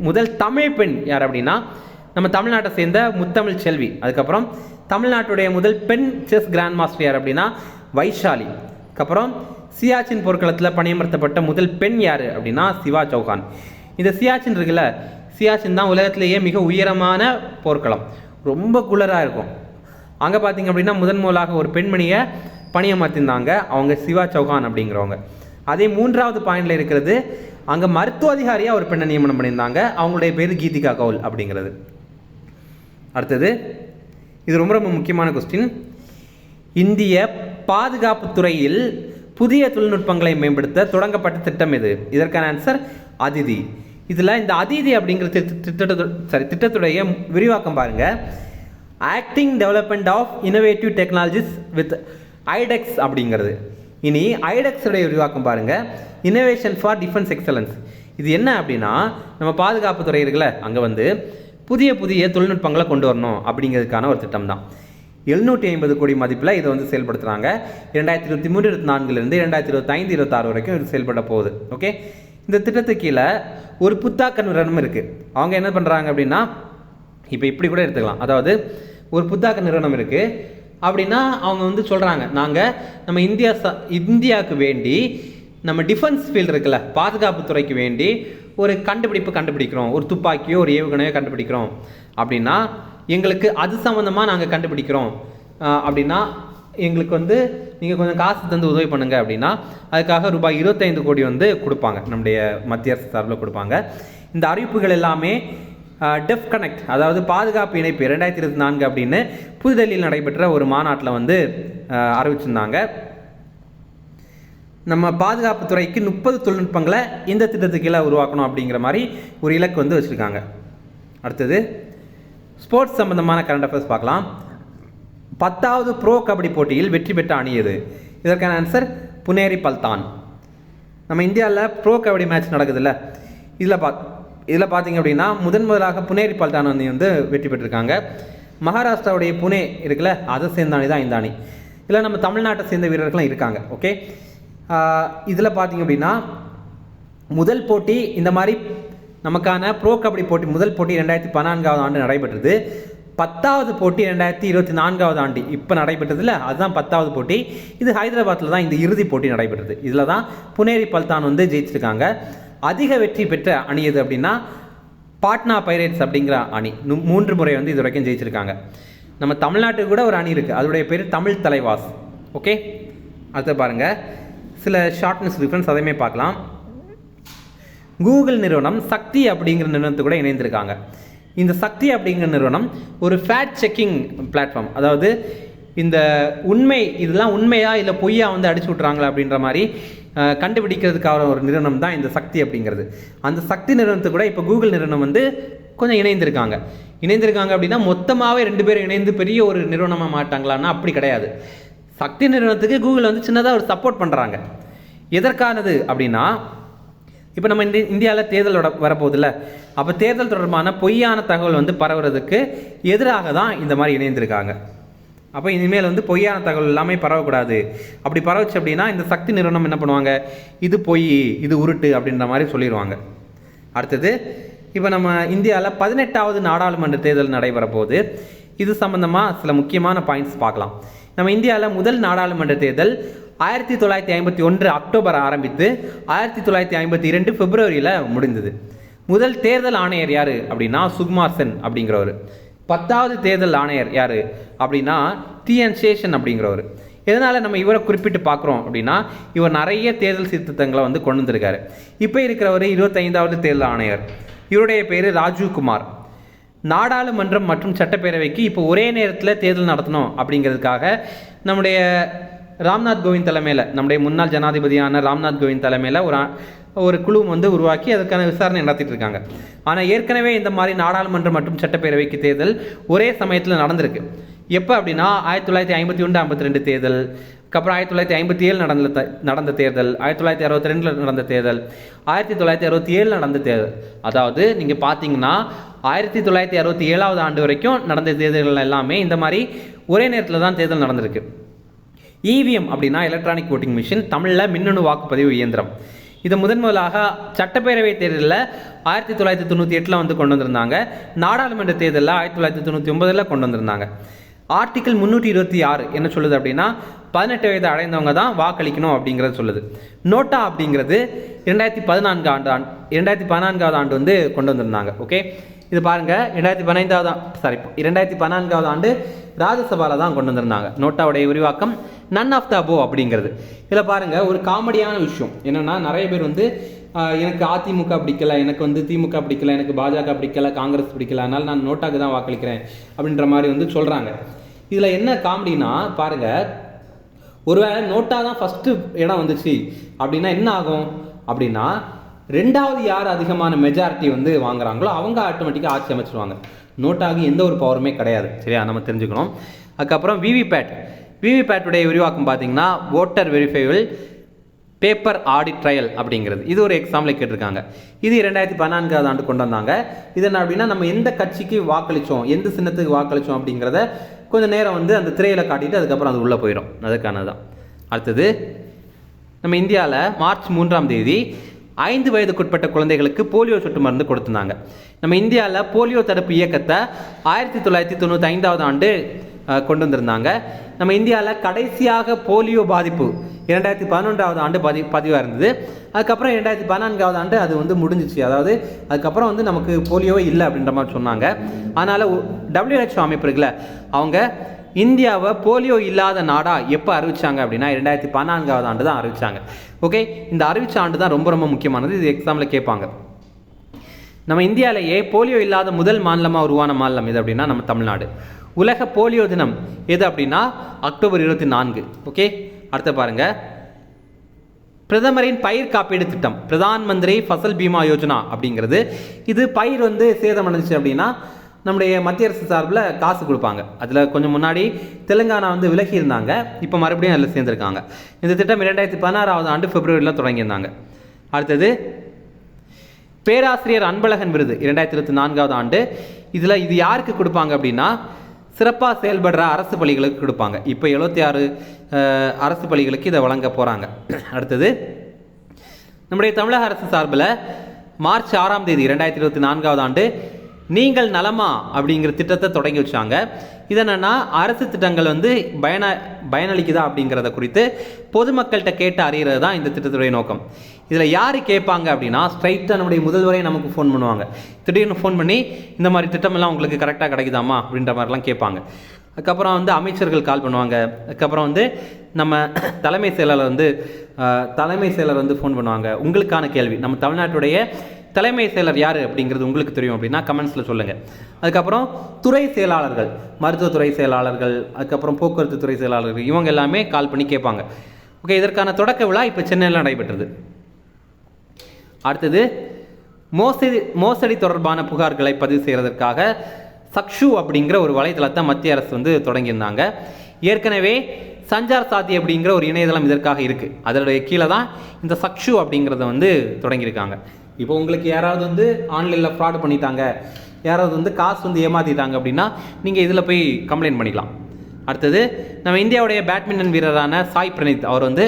முதல் தமிழ் பெண் யார் அப்படின்னா நம்ம தமிழ்நாட்டை சேர்ந்த முத்தமிழ் செல்வி. அதுக்கப்புறம் தமிழ்நாட்டுடைய முதல் பெண் செஸ் கிராண்ட் மாஸ்டர் யார் அப்படின்னா வைஷாலி. அதுக்கப்புறம் சியாச்சின் போர்க்களத்தில் பணியமர்த்தப்பட்ட முதல் பெண் யார் அப்படின்னா சிவா சௌஹான். இந்த சியாச்சின் இருக்குல்ல, சியாச்சின் தான் உலகத்திலேயே மிக உயரமான போர்க்களம். ரொம்ப குளிராக இருக்கும். அங்கே பார்த்தீங்க அப்படின்னா முதலாக ஒரு பெண்மணியை பணியமர்த்திருந்தாங்க. அவங்க சிவா சௌஹான் அப்படிங்கிறவங்க. அதே 3வது பாயிண்டில் இருக்கிறது, அங்கே மருத்துவ அதிகாரியாக ஒரு பெண்ணை நியமனம் பண்ணியிருந்தாங்க. அவங்களுடைய பேர் கீதிகா கவுல் அப்படிங்கிறது. அடுத்தது, இது ரொம்ப ரொம்ப முக்கியமான கொஸ்டின். இந்திய பாதுகாப்பு துறையில் புதிய தொழில்நுட்பங்களை மேம்படுத்த தொடங்கப்பட்ட திட்டம் எது? இதற்கான ஆன்சர் அதிதி. இதில் இந்த அதிதி அப்படிங்கிற திட்டத்துடைய விரிவாக்கம் பாருங்க. Acting development of innovative technologies with iDEX அப்படிங்கிறது. இனி ஐடெக்ஸுடைய விரிவாக்கம் பாருங்க, இன்னோவேஷன் ஃபார் டிஃபென்ஸ் எக்ஸலன்ஸ். இது என்ன அப்படின்னா நம்ம பாதுகாப்பு துறை இருக்குல்ல, அங்கே வந்து புதிய தொழில்நுட்பங்களை கொண்டு வரணும் அப்படிங்கிறதுக்கான ஒரு திட்டம் தான். 750 கோடி மதிப்பில் இதை வந்து செயல்படுத்துகிறாங்க. 2023-24 2025-26 வரைக்கும் இது செயல்பட போகுது. ஓகே, இந்த திட்டத்துக்கு கீழே ஒரு புத்தாக்க நிறுவனம் இருக்குது. அவங்க என்ன பண்ணுறாங்க அப்படின்னா, இப்போ இப்படி கூட எடுத்துக்கலாம். அதாவது ஒரு புத்தாக்க நிறுவனம் இருக்குது அப்படின்னா அவங்க வந்து சொல்கிறாங்க, நாங்கள் நம்ம இந்தியாவுக்கு வேண்டி நம்ம டிஃபென்ஸ் ஃபீல்டு இருக்குல்ல, பாதுகாப்பு துறைக்கு வேண்டி ஒரு கண்டுபிடிக்கிறோம், ஒரு துப்பாக்கியோ ஒரு ஏவுகணையோ கண்டுபிடிக்கிறோம் அப்படின்னா எங்களுக்கு அது சம்மந்தமாக நாங்கள் கண்டுபிடிக்கிறோம் அப்படின்னா எங்களுக்கு வந்து நீங்கள் கொஞ்சம் காசு தந்து உதவி பண்ணுங்கள் அப்படின்னா அதுக்காக ரூபாய் 25 கோடி வந்து கொடுப்பாங்க, நம்முடைய மத்திய அரசு சார்பில் கொடுப்பாங்க. இந்த அறிவிப்புகள் எல்லாமே டெஃப் கனெக்ட், அதாவது பாதுகாப்பு இணைப்பு 2024 அப்படின்னு புதுடெல்லியில் நடைபெற்ற ஒரு மாநாட்டில் வந்து அறிவிச்சிருந்தாங்க. நம்ம பாதுகாப்பு துறைக்கு 30 தொழில்நுட்பங்களை இந்த திட்டத்துக்கு கீழே உருவாக்கணும் அப்படிங்கிற மாதிரி ஒரு இலக்கு வந்து வச்சுருக்காங்க. அடுத்தது ஸ்போர்ட்ஸ் சம்பந்தமான கரண்ட் அஃபேர்ஸ் பார்க்கலாம். 10வது ப்ரோ கபடி போட்டியில் வெற்றி பெற்ற அணி எது? இதற்கான ஆன்சர் புனேரி பல்தான். நம்ம இந்தியாவில் ப்ரோ கபடி மேட்ச் நடக்குதுல்ல, இதில் பார்த்தீங்க அப்படின்னா முதலாக புனேரி பல்தான் அணி வந்து வெற்றி பெற்றிருக்காங்க. மகாராஷ்டிராவுடைய புனே இருக்குல்ல, அதை சேர்ந்த அணி தான் இந்த அணி. இதில் நம்ம தமிழ்நாட்டை சேர்ந்த வீரர்களும் இருக்காங்க. ஓகே, இதில் பார்த்தீங்க அப்படின்னா முதல் போட்டி இந்த மாதிரி நமக்கான ப்ரோ கபடி போட்டி முதல் போட்டி 2014 ஆண்டு நடைபெற்றது. 10வது போட்டி 2024 ஆண்டு இப்போ நடைபெற்றதில்ல, அதுதான் 10வது போட்டி. இது ஹைதராபாத்தில் தான் இந்த இறுதி போட்டி நடைபெற்றது. இதில் தான் புனேரி பல்தான் வந்து ஜெயிச்சிருக்காங்க. அதிக வெற்றி பெற்ற அணி எது அப்படின்னா பாட்னா பைரேட்ஸ் அப்படிங்கிற அணி 3 முறை வந்து இது வரைக்கும் ஜெயிச்சிருக்காங்க. நம்ம தமிழ்நாட்டுக்கு கூட ஒரு அணி இருக்குது, அதோடைய பேர் தமிழ் தலைவாஸ். ஓகே, அடுத்து பாருங்கள் சில ஷார்ட்னஸ் டிஃபரன்ஸ், அதையுமே பார்க்கலாம். கூகுள் நிறுவனம் சக்தி அப்படிங்கிற நிறுவனத்து கூட இணைந்திருக்காங்க. இந்த சக்தி அப்படிங்கிற நிறுவனம் ஒரு ஃபேக்ட் செக்கிங் பிளாட்ஃபார்ம், அதாவது இந்த உண்மை இதெல்லாம் உண்மையா இல்லை பொய்யா வந்து அடிச்சு விட்றாங்களா அப்படின்ற மாதிரி கண்டுபிடிக்கிறதுக்கான ஒரு நிறுவனம் தான் இந்த சக்தி அப்படிங்கிறது. அந்த சக்தி நிறுவனத்தை கூட இப்போ கூகுள் நிறுவனம் வந்து கொஞ்சம் இணைந்திருக்காங்க அப்படின்னா மொத்தமாகவே 2 பேரும் இணைந்து பெரிய ஒரு நிறுவனமாக மாட்டாங்களான்னா அப்படி கிடையாது. சக்தி நிறுவனத்துக்கு கூகுள் வந்து சின்னதாக ஒரு சப்போர்ட் பண்ணுறாங்க. எதற்கானது அப்படின்னா, இப்போ நம்ம இந்தியாவில் தேர்தல் வரப்போகுதுல்ல, அப்போ தேர்தல் தொடர்பான பொய்யான தகவல் வந்து பரவுறதுக்கு எதிராக தான் இந்த மாதிரி இணைந்திருக்காங்க. அப்போ இனிமேல் வந்து பொய்யான தகவல் எல்லாமே பரவக்கூடாது. அப்படி பரவச்சு அப்படின்னா இந்த சக்தி நிறுவனம் என்ன பண்ணுவாங்க, இது பொய், இது உருட்டு அப்படின்ற மாதிரி சொல்லிடுவாங்க. அடுத்தது, இப்போ நம்ம இந்தியாவில் 18வது நாடாளுமன்ற தேர்தல் நடைபெற போகுது. இது சம்பந்தமாக சில முக்கியமான பாயிண்ட்ஸ் பார்க்கலாம். நம்ம இந்தியாவில் முதல் நாடாளுமன்ற தேர்தல் 1951 அக்டோபர் ஆரம்பித்து 1952 பிப்ரவரியில் முடிந்தது. முதல் தேர்தல் ஆணையர் யார் அப்படின்னா சுகுமார் சென் அப்படிங்கிறவர். 10வது தேர்தல் ஆணையர் யார் அப்படின்னா TN சேஷன் அப்படிங்கிறவர். எதனால் நம்ம இவரை குறிப்பிட்டு பார்க்குறோம் அப்படின்னா, இவர் நிறைய தேர்தல் சீர்திருத்தங்களை வந்து கொண்டு வந்திருக்காரு. இப்போ இருக்கிறவர் 25வது தேர்தல் ஆணையர். இவருடைய பேர் ராஜீவ் குமார். நாடாளுமன்றம் மற்றும் சட்டப்பேரவைக்கு இப்போ ஒரே நேரத்தில் தேர்தல் நடத்தணும் அப்படிங்கிறதுக்காக நம்முடைய ராம்நாத் கோவிந்த் தலைமையில், நம்முடைய முன்னாள் ஜனாதிபதியான ராம்நாத் கோவிந்த் தலைமையில் ஒரு குழு வந்து உருவாக்கி அதுக்கான விசாரணை நடத்திட்டு இருக்காங்க. ஆனால் ஏற்கனவே இந்த மாதிரி நாடாளுமன்றம் மற்றும் சட்டப்பேரவைக்கு தேர்தல் ஒரே சமயத்தில் நடந்திருக்கு. எப்போ அப்படின்னா 1951-52 தேர்தல், அப்புறம் 1957 நடந்த தேர்தல், 1962 நடந்த தேர்தல், 1967 நடந்த தேர்தல். அதாவது நீங்கள் பார்த்தீங்கன்னா 1967வது ஆண்டு வரைக்கும் நடந்த தேர்தல்கள் எல்லாமே இந்த மாதிரி ஒரே நேரத்தில் தான் தேர்தல் நடந்திருக்கு. EVM அப்படின்னா எலக்ட்ரானிக் ஓட்டிங் மிஷின், தமிழில் மின்னணு வாக்குப்பதிவு இயந்திரம். இதை முதலாக சட்டப்பேரவை தேர்தலில் 1998 வந்து கொண்டு வந்திருந்தாங்க. நாடாளுமன்ற தேர்தலில் 1999 கொண்டு வந்திருந்தாங்க. ஆர்டிகிள் 326 என்ன சொல்லுது அப்படின்னா 18 வயது அடைந்தவங்க தான் வாக்களிக்கணும் அப்படிங்கிறது சொல்லுது. நோட்டா அப்படிங்கிறது 2014வது ஆண்டு வந்து கொண்டு வந்திருந்தாங்க. ஓகே, இது பாருங்க 2014வது ஆண்டு ராஜ்யசபால தான் கொண்டு வந்திருந்தாங்க. நோட்டாவுடைய விரிவாக்கம் நன் ஆஃப் த அபோவ் அப்படிங்கிறது. இதில் பாருங்க ஒரு காமெடியான விஷயம் என்னன்னா, நிறைய பேர் வந்து எனக்கு அதிமுக பிடிக்கல, எனக்கு வந்து திமுக பிடிக்கல, எனக்கு பாஜக பிடிக்கல, காங்கிரஸ் பிடிக்கல, அதனால நான் நோட்டாக்கு தான் வாக்களிக்கிறேன் அப்படின்ற மாதிரி வந்து சொல்றாங்க. இதில் என்ன காமெடினா பாருங்க, ஒருவேளை நோட்டா தான் ஃபர்ஸ்ட் இடம் வந்துச்சு அப்படின்னா என்ன ஆகும் அப்படின்னா, 2வது யார் அதிகமான மெஜாரிட்டி வந்து வாங்குறாங்களோ அவங்க ஆட்டோமேட்டிக்காக ஆட்சி அமைச்சிருவாங்க. நோட்டாக எந்த ஒரு பவருமே கிடையாது. சரியா, நம்ம தெரிஞ்சுக்கணும். அதுக்கப்புறம் விவிபேட்டுடைய விரிவாக்கம் பார்த்தீங்கன்னா voter verifiable paper audit trail அப்படிங்கிறது. இது ஒரு எக்ஸாம்பிள் கேட்டிருக்காங்க. இது 2014வது ஆண்டு கொண்டு வந்தாங்க. இது என்ன அப்படின்னா, நம்ம எந்த கட்சிக்கு வாக்களித்தோம், எந்த சின்னத்துக்கு வாக்களித்தோம் அப்படிங்கிறத கொஞ்சம் நேரம் வந்து அந்த திரையில் காட்டிட்டு அதுக்கப்புறம் அது உள்ளே போயிடும். அதுக்கானது தான். அடுத்தது, நம்ம இந்தியாவில் மார்ச் 3ஆம் தேதி 5 வயதுக்குட்பட்ட குழந்தைகளுக்கு போலியோ சொட்டு மருந்து கொடுத்துருந்தாங்க. நம்ம இந்தியாவில் போலியோ தடுப்பு இயக்கத்தை 1995வது ஆண்டு கொண்டு வந்திருந்தாங்க. நம்ம இந்தியாவில் கடைசியாக போலியோ பாதிப்பு 2011வது ஆண்டு பதிவாக இருந்தது. அதுக்கப்புறம் 2014வது ஆண்டு அது வந்து முடிஞ்சிச்சு. அதாவது அதுக்கப்புறம் வந்து நமக்கு போலியோவே இல்லை அப்படின்ற மாதிரி சொன்னாங்க. அதனால் WHO அமைப்பு இருக்குல்ல, அவங்க இந்தியாவை போலியோ இல்லாத நாடாக எப்போ அறிவிச்சாங்க அப்படின்னா 2014வது ஆண்டு தான் அறிவிச்சாங்க. ஓகே, இந்த அறிவிச்ச ஆண்டு தான் ரொம்ப ரொம்ப முக்கியமானது. இது எக்ஸாமில் கேட்பாங்க. நம்ம இந்தியாவிலேயே போலியோ இல்லாத முதல் மாநிலமாக உருவான மாநிலம் எது அப்படின்னா நம்ம தமிழ்நாடு. உலக போலியோ தினம் எது அப்படின்னா அக்டோபர் 24. ஓகே, அடுத்த பாருங்க, பிரதமரின் பயிர் காப்பீடு திட்டம், பிரதான் மந்திரி ஃபசல் பீமா யோஜனா அப்படிங்கிறது. இது பயிர் வந்து சேதமடைஞ்சிச்சு அப்படின்னா நம்முடைய மத்திய அரசு சார்பில் காசு கொடுப்பாங்க. அதில் கொஞ்சம் முன்னாடி தெலுங்கானா வந்து விலகி இருந்தாங்க, இப்போ மறுபடியும் அதில் சேர்ந்துருக்காங்க. இந்த திட்டம் 2016வது ஆண்டு பிப்ரவரியில் தொடங்கியிருந்தாங்க. அடுத்தது, பேராசிரியர் அன்பழகன் விருது 2024வது ஆண்டு. இது யாருக்கு கொடுப்பாங்க அப்படின்னா சிறப்பாக செயல்படுற அரசு பள்ளிகளுக்கு கொடுப்பாங்க. இப்போ 76 அரசு பள்ளிகளுக்கு இதை வழங்க போகிறாங்க. அடுத்தது, நம்முடைய தமிழக அரசு சார்பில் மார்ச் 6ஆம் தேதி 2024வது ஆண்டு நீங்கள் நலமா அப்படிங்கிற திட்டத்தை தொடங்கி வச்சாங்க. இது என்னன்னா, அரசு திட்டங்கள் வந்து பயனளிக்குதா அப்படிங்கிறத குறித்து பொதுமக்கள்கிட்ட கேட்டு அறிகிறது தான் இந்த திட்டத்துடைய நோக்கம். இதில் யார் கேட்பாங்க அப்படின்னா ஸ்ட்ரைட்டாக நம்முடைய முதல்வரே நமக்கு ஃபோன் பண்ணுவாங்க. திடீர்னு ஃபோன் பண்ணி இந்த மாதிரி திட்டமெல்லாம் உங்களுக்கு கரெக்டாக கிடைக்குதாமா அப்படின்ற மாதிரிலாம் கேட்பாங்க. அதுக்கப்புறம் வந்து அமைச்சர்கள் கால் பண்ணுவாங்க. அதுக்கப்புறம் வந்து நம்ம தலைமை செயலர் வந்து ஃபோன் பண்ணுவாங்க. உங்களுக்கான கேள்வி, நம்ம தமிழ்நாட்டுடைய தலைமை செயலர் யார் அப்படிங்கிறது உங்களுக்கு தெரியும் அப்படின்னா கமெண்ட்ஸில் சொல்லுங்கள். அதுக்கப்புறம் துறை செயலாளர்கள், மருத்துவத்துறை செயலாளர்கள், அதுக்கப்புறம் போக்குவரத்து துறை செயலாளர்கள், இவங்க எல்லாமே கால் பண்ணி கேட்பாங்க. ஓகே, இதற்கான தொடக்க விழா இப்போ சென்னையில் நடைபெற்றது. அடுத்தது மோசடி தொடர்பான புகார்களை பதிவு செய்கிறதுக்காக சக்ஷு அப்படிங்கிற ஒரு வலைதளத்தை மத்திய அரசு வந்து தொடங்கியிருந்தாங்க. ஏற்கனவே சஞ்சார் சாத்தி அப்படிங்கிற ஒரு இணையதளம் இதற்காக இருக்குது. அதனுடைய கீழே தான் இந்த சக்ஷு அப்படிங்கிறத வந்து தொடங்கியிருக்காங்க. இப்போ உங்களுக்கு யாராவது வந்து ஆன்லைனில் ஃப்ராட் பண்ணிட்டாங்க, யாராவது வந்து காசு வந்து ஏமாற்றிட்டாங்க அப்படின்னா நீங்கள் இதில் போய் கம்ப்ளைண்ட் பண்ணிக்கலாம். அடுத்தது நம்ம இந்தியாவுடைய பேட்மிண்டன் வீரரான சாய் பிரணீத் அவர் வந்து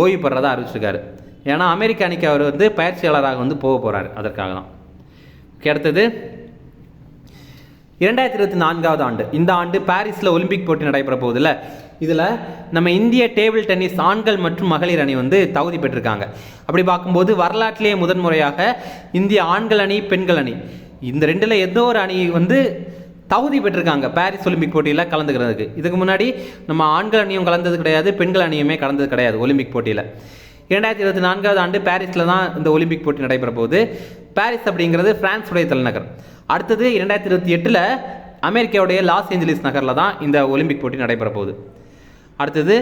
ஓய்வு பெறதாக அறிவிச்சிருக்காரு. ஏன்னா அமெரிக்க அணிக்கு அவர் வந்து பயிற்சியாளராக வந்து போக போகிறாரு, அதற்காக தான். அடுத்தது 2024 ஆண்டு, இந்த ஆண்டு பாரிஸில் ஒலிம்பிக் போட்டி நடைபெற போகுதுல்ல, இதில் நம்ம இந்திய டேபிள் டென்னிஸ் ஆண்கள் மற்றும் மகளிர் அணி வந்து தகுதி பெற்றிருக்காங்க. அப்படி பார்க்கும்போது வரலாற்றிலேயே முதன்முறையாக இந்திய ஆண்கள் அணி பெண்கள் அணி இந்த ரெண்டில் ஏதோ ஒரு அணி வந்து தகுதி பெற்றிருக்காங்க பாரிஸ் ஒலிம்பிக் போட்டியில் கலந்துக்கிறதுக்கு. இதுக்கு முன்னாடி நம்ம ஆண்கள் அணியும் கலந்தது கிடையாது, பெண்கள் அணியுமே கலந்தது கிடையாது ஒலிம்பிக் போட்டியில். 2024 ஆண்டு பாரிஸில் தான் இந்த ஒலிம்பிக் போட்டி நடைபெற போகுது. பாரிஸ் அப்படிங்கிறது பிரான்ஸுடைய தலைநகர். அடுத்தது 2028 அமெரிக்காவுடைய லாஸ் ஏஞ்சலிஸ் நகரில் தான் இந்த ஒலிம்பிக் போட்டி நடைபெற போகுது. அடுத்தது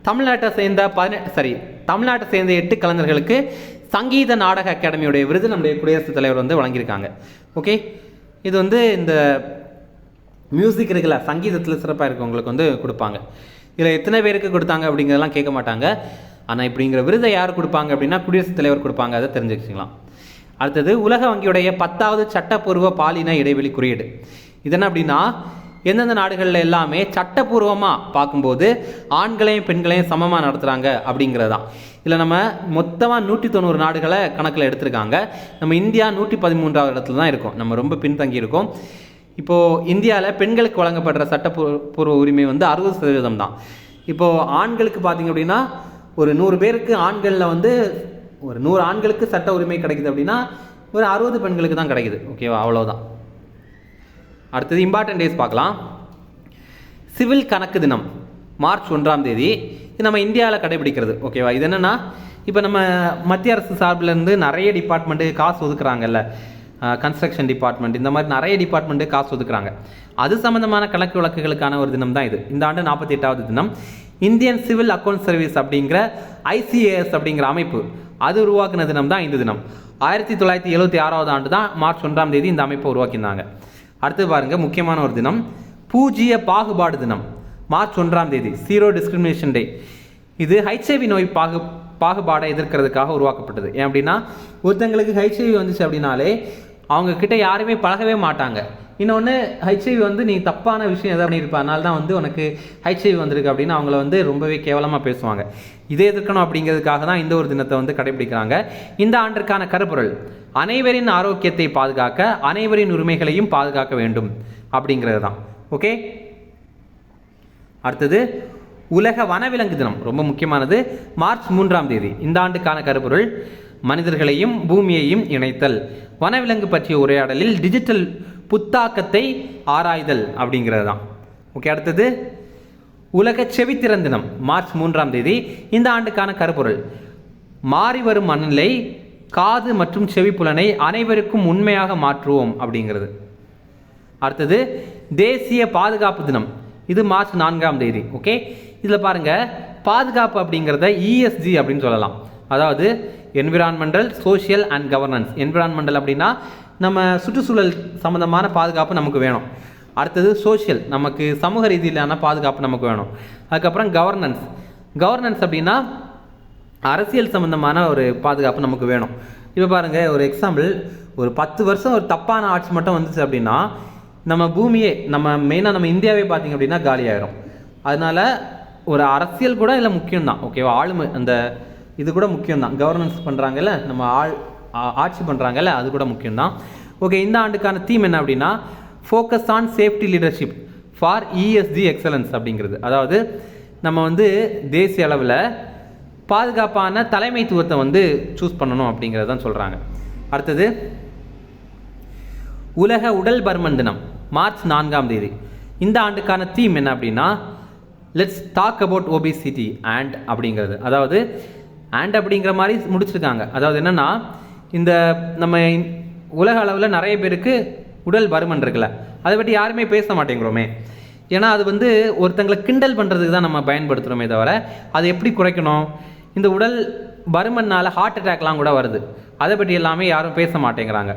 தமிழ்நாட்டை சேர்ந்த 8 கலைஞர்களுக்கு சங்கீத நாடக அகாடமியுடைய விருது நம்முடைய குடியரசுத் தலைவர் வந்து வழங்கியிருக்காங்க. ஓகே, இது வந்து இந்த மியூசிக் இருக்குல்ல, சங்கீதத்தில் சிறப்பாக இருக்கவங்களுக்கு வந்து கொடுப்பாங்க. இதில் எத்தனை பேருக்கு கொடுத்தாங்க அப்படிங்கிறதெல்லாம் கேட்க மாட்டாங்க. ஆனால் இப்படிங்கிற விருதை யார் கொடுப்பாங்க அப்படின்னா குடியரசுத் தலைவர் கொடுப்பாங்க, அதை தெரிஞ்சுக்கலாம். அடுத்தது உலக வங்கியுடைய 10வது சட்டப்பூர்வ பாலின இடைவெளி குறியீடு. இது என்ன அப்படின்னா எந்தெந்த நாடுகளில் எல்லாமே சட்டப்பூர்வமாக பார்க்கும்போது ஆண்களையும் பெண்களையும் சமமாக நடத்துகிறாங்க அப்படிங்கிறதான். இதில் நம்ம மொத்தமாக 190 நாடுகளை கணக்கில் எடுத்திருக்காங்க. நம்ம இந்தியா 113வது இடத்துல தான் இருக்கோம், நம்ம ரொம்ப பின்தங்கி இருக்கோம். இப்போது இந்தியாவில் பெண்களுக்கு வழங்கப்படுற சட்டப்பூர்வ உரிமை வந்து 60% தான். இப்போது ஆண்களுக்கு பார்த்திங்க அப்படின்னா ஒரு 100 பேருக்கு ஆண்களில் வந்து ஒரு 100 ஆண்களுக்கு சட்ட உரிமை கிடைக்குது அப்படின்னா ஒரு 60 பெண்களுக்கு தான் கிடைக்குது. ஓகேவா, அவ்வளோதான். அடுத்தது இம்பார்ட்டன்ட் டேஸ் பார்க்கலாம். சிவில் கணக்கு தினம் மார்ச் 1ஆம் தேதி, இது நம்ம இந்தியாவில் கடைபிடிக்கிறது. ஓகேவா, இது என்னென்னா இப்போ நம்ம மத்திய அரசு சார்பிலேருந்து நிறைய டிபார்ட்மெண்ட்டு காசு ஒதுக்குறாங்கல்ல, கன்ஸ்ட்ரக்ஷன் டிபார்ட்மெண்ட், இந்த மாதிரி நிறைய டிபார்ட்மெண்ட்டு காசு ஒதுக்குறாங்க. அது சம்மந்தமான கணக்கு வழக்குகளுக்கான ஒரு தினம் தான் இது. இந்த ஆண்டு 48வது தினம். இந்தியன் சிவில் அக்கௌண்ட் சர்வீஸ் அப்படிங்கிற ICAS அப்படிங்கிற அமைப்பு அது உருவாக்கின தினம் தான் இந்த தினம். 1976வது ஆண்டு தான் மார்ச் 1ஆம் தேதி இந்த அமைப்பை உருவாக்கினாங்க. அடுத்து பாருங்க, முக்கியமான ஒரு தினம் பூஜ்ஜிய பாகுபாடு தினம் மார்ச் 1ஆம் தேதி, 0 டிஸ்கிரிமினேஷன் டே. இது HIV நோய் பாகுபாடை எதிர்க்கிறதுக்காக உருவாக்கப்பட்டது. ஏன் அப்படின்னா ஒருத்தங்களுக்கு HIV வந்துச்சு அப்படின்னாலே அவங்க கிட்ட யாருமே பழகவே மாட்டாங்க. இன்னொன்று HIV வந்து நீ தப்பான விஷயம் எதாவது பண்ணியிருப்ப, அதனால தான் வந்து உனக்கு HIV வந்திருக்கு அப்படின்னு அவங்கள வந்து ரொம்பவே கேவலமாக பேசுவாங்க. இதே எதிர்க்கணும் அப்படிங்கிறதுக்காக தான் இந்த ஒரு தினத்தை வந்து கடைபிடிக்கிறாங்க. இந்த ஆண்டிற்கான கருப்பொருள் அனைவரின் ஆரோக்கியத்தை பாதுகாக்க அனைவரின் உரிமைகளையும் பாதுகாக்க வேண்டும் அப்படிங்கிறது தான். ஓகே, அடுத்தது உலக வனவிலங்கு தினம், ரொம்ப முக்கியமானது, மார்ச் 3ஆம் தேதி. இந்த ஆண்டுக்கான கருப்பொருள் மனிதர்களையும் பூமியையும் இணைத்தல், வனவிலங்கு பற்றிய உரையாடலில் டிஜிட்டல் புத்தாக்கத்தை ஆராய்தல் அப்படிங்கிறது தான். ஓகே, அடுத்தது உலக செவித்திறன் தினம் மார்ச் 3ஆம் தேதி. இந்த ஆண்டுக்கான கருப்பொருள் மாறி வரும் மனநிலை காது மற்றும் செவிப்புலனை அனைவருக்கும் உண்மையாக மாற்றுவோம் அப்படிங்கிறது. அடுத்தது தேசிய பாதுகாப்பு தினம், இது மார்ச் 4ஆம் தேதி. ஓகே, இதில் பாருங்கள், பாதுகாப்பு அப்படிங்கிறத ESG அப்படின்னு சொல்லலாம். அதாவது environmental social and governance. Environmental அப்படின்னா நம்ம சுற்றுச்சூழல் சம்மந்தமான பாதுகாப்பு நமக்கு வேணும். அடுத்தது சோஷியல், நமக்கு சமூக ரீதியிலான பாதுகாப்பு நமக்கு வேணும். அதுக்கப்புறம் கவர்னன்ஸ் அப்படின்னா அரசியல் சம்மந்தமான ஒரு பாதுகாப்பு நமக்கு வேணும். இப்போ பாருங்கள், ஒரு எக்ஸாம்பிள், ஒரு 10 வருஷம் ஒரு தப்பான ஆட்சி மட்டும் வந்துச்சு அப்படின்னா நம்ம பூமியே, நம்ம மெயினாக நம்ம இந்தியாவே பார்த்திங்க அப்படின்னா காலியாயிரும். அதனால் ஒரு அரசியல் கூட இல்லை முக்கியம்தான். ஓகேவா, ஆளுமை அந்த இது கூட முக்கியம்தான். கவர்னன்ஸ் பண்ணுறாங்கல்ல, நம்ம ஆட்சி பண்ணுறாங்கல்ல, அது கூட முக்கியம்தான். ஓகே, இந்த ஆண்டுக்கான தீம் என்ன அப்படின்னா focus on safety leadership for ESG excellence அப்படிங்கிறது. அதாவது நம்ம வந்து தேசிய அளவில் பாதுகாப்பான தலைமைத்துவத்தை வந்து சூஸ் பண்ணணும் அப்படிங்கிறது தான் சொல்கிறாங்க. அடுத்தது உலக உடல் பருமன் தினம் மார்ச் 4ஆம் தேதி. இந்த ஆண்டுக்கான தீம் என்ன அப்படின்னா let's talk about obesity and அப்படிங்கிறது. அதாவது அண்ட் அப்படிங்கிற மாதிரி முடிச்சிருக்காங்க. அதாவது என்னென்னா இந்த நம்ம உலக அளவில் நிறைய பேருக்கு உடல் பருமன் இருக்குல்ல, அதை பற்றி யாருமே பேச மாட்டேங்கிறோமே. ஏன்னா அது வந்து ஒருத்தங்களை கிண்டல் பண்ணுறதுக்கு தான் நம்ம பயன்படுத்துகிறோமே தவிர அதை எப்படி குறைக்கணும். இந்த உடல் பருமனால் ஹார்ட் அட்டாக்லாம் கூட வருது, அதை பற்றி எல்லாமே யாரும் பேச மாட்டேங்கிறாங்க.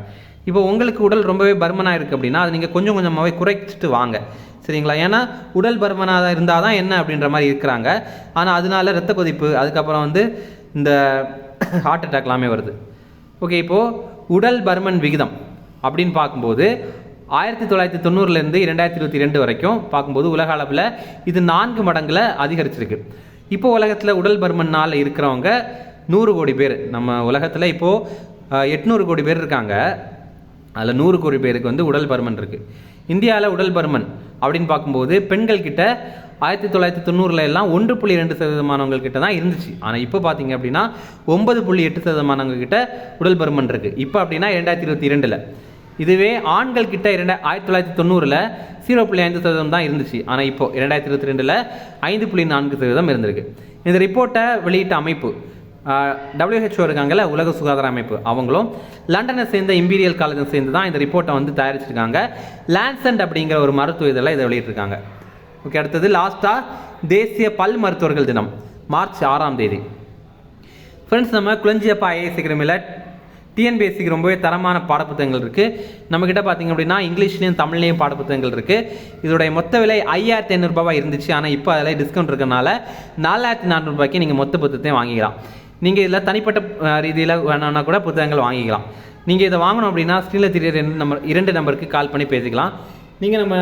இப்போ உங்களுக்கு உடல் ரொம்பவே பருமனாக இருக்குது அப்படின்னா அது நீங்கள் கொஞ்சம் கொஞ்சமாகவே குறைச்சிட்டு வாங்க, சரிங்களா. ஏன்னா உடல் பருமனாக இருந்தால் தான் என்ன அப்படின்ற மாதிரி இருக்கிறாங்க. ஆனால் அதனால ரத்த கொதிப்பு, அதுக்கப்புறம் வந்து இந்த ஹார்ட் அட்டாக் எல்லாமே வருது. ஓகே, இப்போது உடல் பருமன் விகிதம் அப்படின்னு பார்க்கும்போது 1990 2022 வரைக்கும் பார்க்கும்போது உலக அளவில் இது 4 மடங்கில் அதிகரிச்சிருக்கு. இப்போ உலகத்தில் உடல் பருமனால் இருக்கிறவங்க 100 கோடி பேர். நம்ம உலகத்தில் இப்போது 800 கோடி பேர் இருக்காங்க. அதில் 100 கோடி பேருக்கு வந்து உடல் பருமன் இருக்குது. இந்தியாவில் உடல் பருமன் அப்படின்னு பார்க்கும்போது பெண்கள் கிட்ட 1990 எல்லாம் 1.2% கிட்ட தான் இருந்துச்சு. ஆனால் இப்போ பார்த்தீங்க அப்படின்னா 9.8% கிட்ட உடல் பருமன் இருக்குது. இப்போ அப்படின்னா 2022. இதுவே ஆண்கள் கிட்ட 1990 0.5% தான் இருந்துச்சு. ஆனால் இப்போ 2022 5.4% இருந்திருக்கு. இந்த ரிப்போர்ட்டை வெளியிட்ட அமைப்பு WHO இருக்காங்கல்ல, உலக சுகாதார அமைப்பு, அவங்களும் லண்டனை சேர்ந்த இம்பீரியல் காலேஜை சேர்ந்து தான் இந்த ரிப்போர்ட்டை வந்து தயாரிச்சிருக்காங்க. லான்சென்ட் அப்படிங்கிற ஒரு மருத்துவ இதழில் இதை வெளியிட்டிருக்காங்க. ஓகே, அடுத்தது லாஸ்ட்டாக தேசிய பல் மருத்துவர்கள் தினம் மார்ச் 6 ஃப்ரெண்ட்ஸ், நம்ம குளஞ்சியப்பா ஐஏஎஸ் அகாடமியில் டிஎன்பிஎஸ்சிக்கு ரொம்பவே தரமான பாடப்புத்தகங்கள் இருக்குது. நம்மக்கிட்ட பார்த்திங்க அப்படின்னா இங்கிலீஷ்லேயும் தமிழ்லேயும் பாடப்புத்தகங்கள் இருக்குது. இதோடைய மொத்த விலை 5500 இருந்துச்சு. ஆனால் இப்போ அதில் டிஸ்கவுண்ட் இருக்கிறனால 4400 நீங்கள் மொத்த புத்தகத்தையும் வாங்கிக்கலாம். நீங்கள் இதில் தனிப்பட்ட ரீதியில் வேணும்னா கூட புத்தகங்கள் வாங்கிக்கலாம். நீங்கள் இதை வாங்கணும் அப்படின்னா ஸ்க்ரீனில் தெரிய 2 நம்பருக்கு கால் பண்ணி பேசிக்கலாம். நீங்கள் நம்ம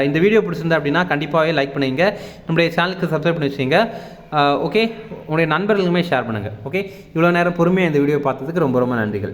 இந்த வீடியோ பிடிச்சிருந்தா அப்படின்னா கண்டிப்பாகவே லைக் பண்ணுவீங்க, நம்மளுடைய சேனலுக்கு சப்ஸ்கிரைப் பண்ணி வச்சுங்க. ஓகே, உங்களுடைய நண்பர்களுக்குமே ஷேர் பண்ணுங்கள். ஓகே, இவ்வளோ நேரம் பொறுமையாக இந்த வீடியோ பார்த்ததுக்கு ரொம்ப ரொம்ப நன்றிகள்.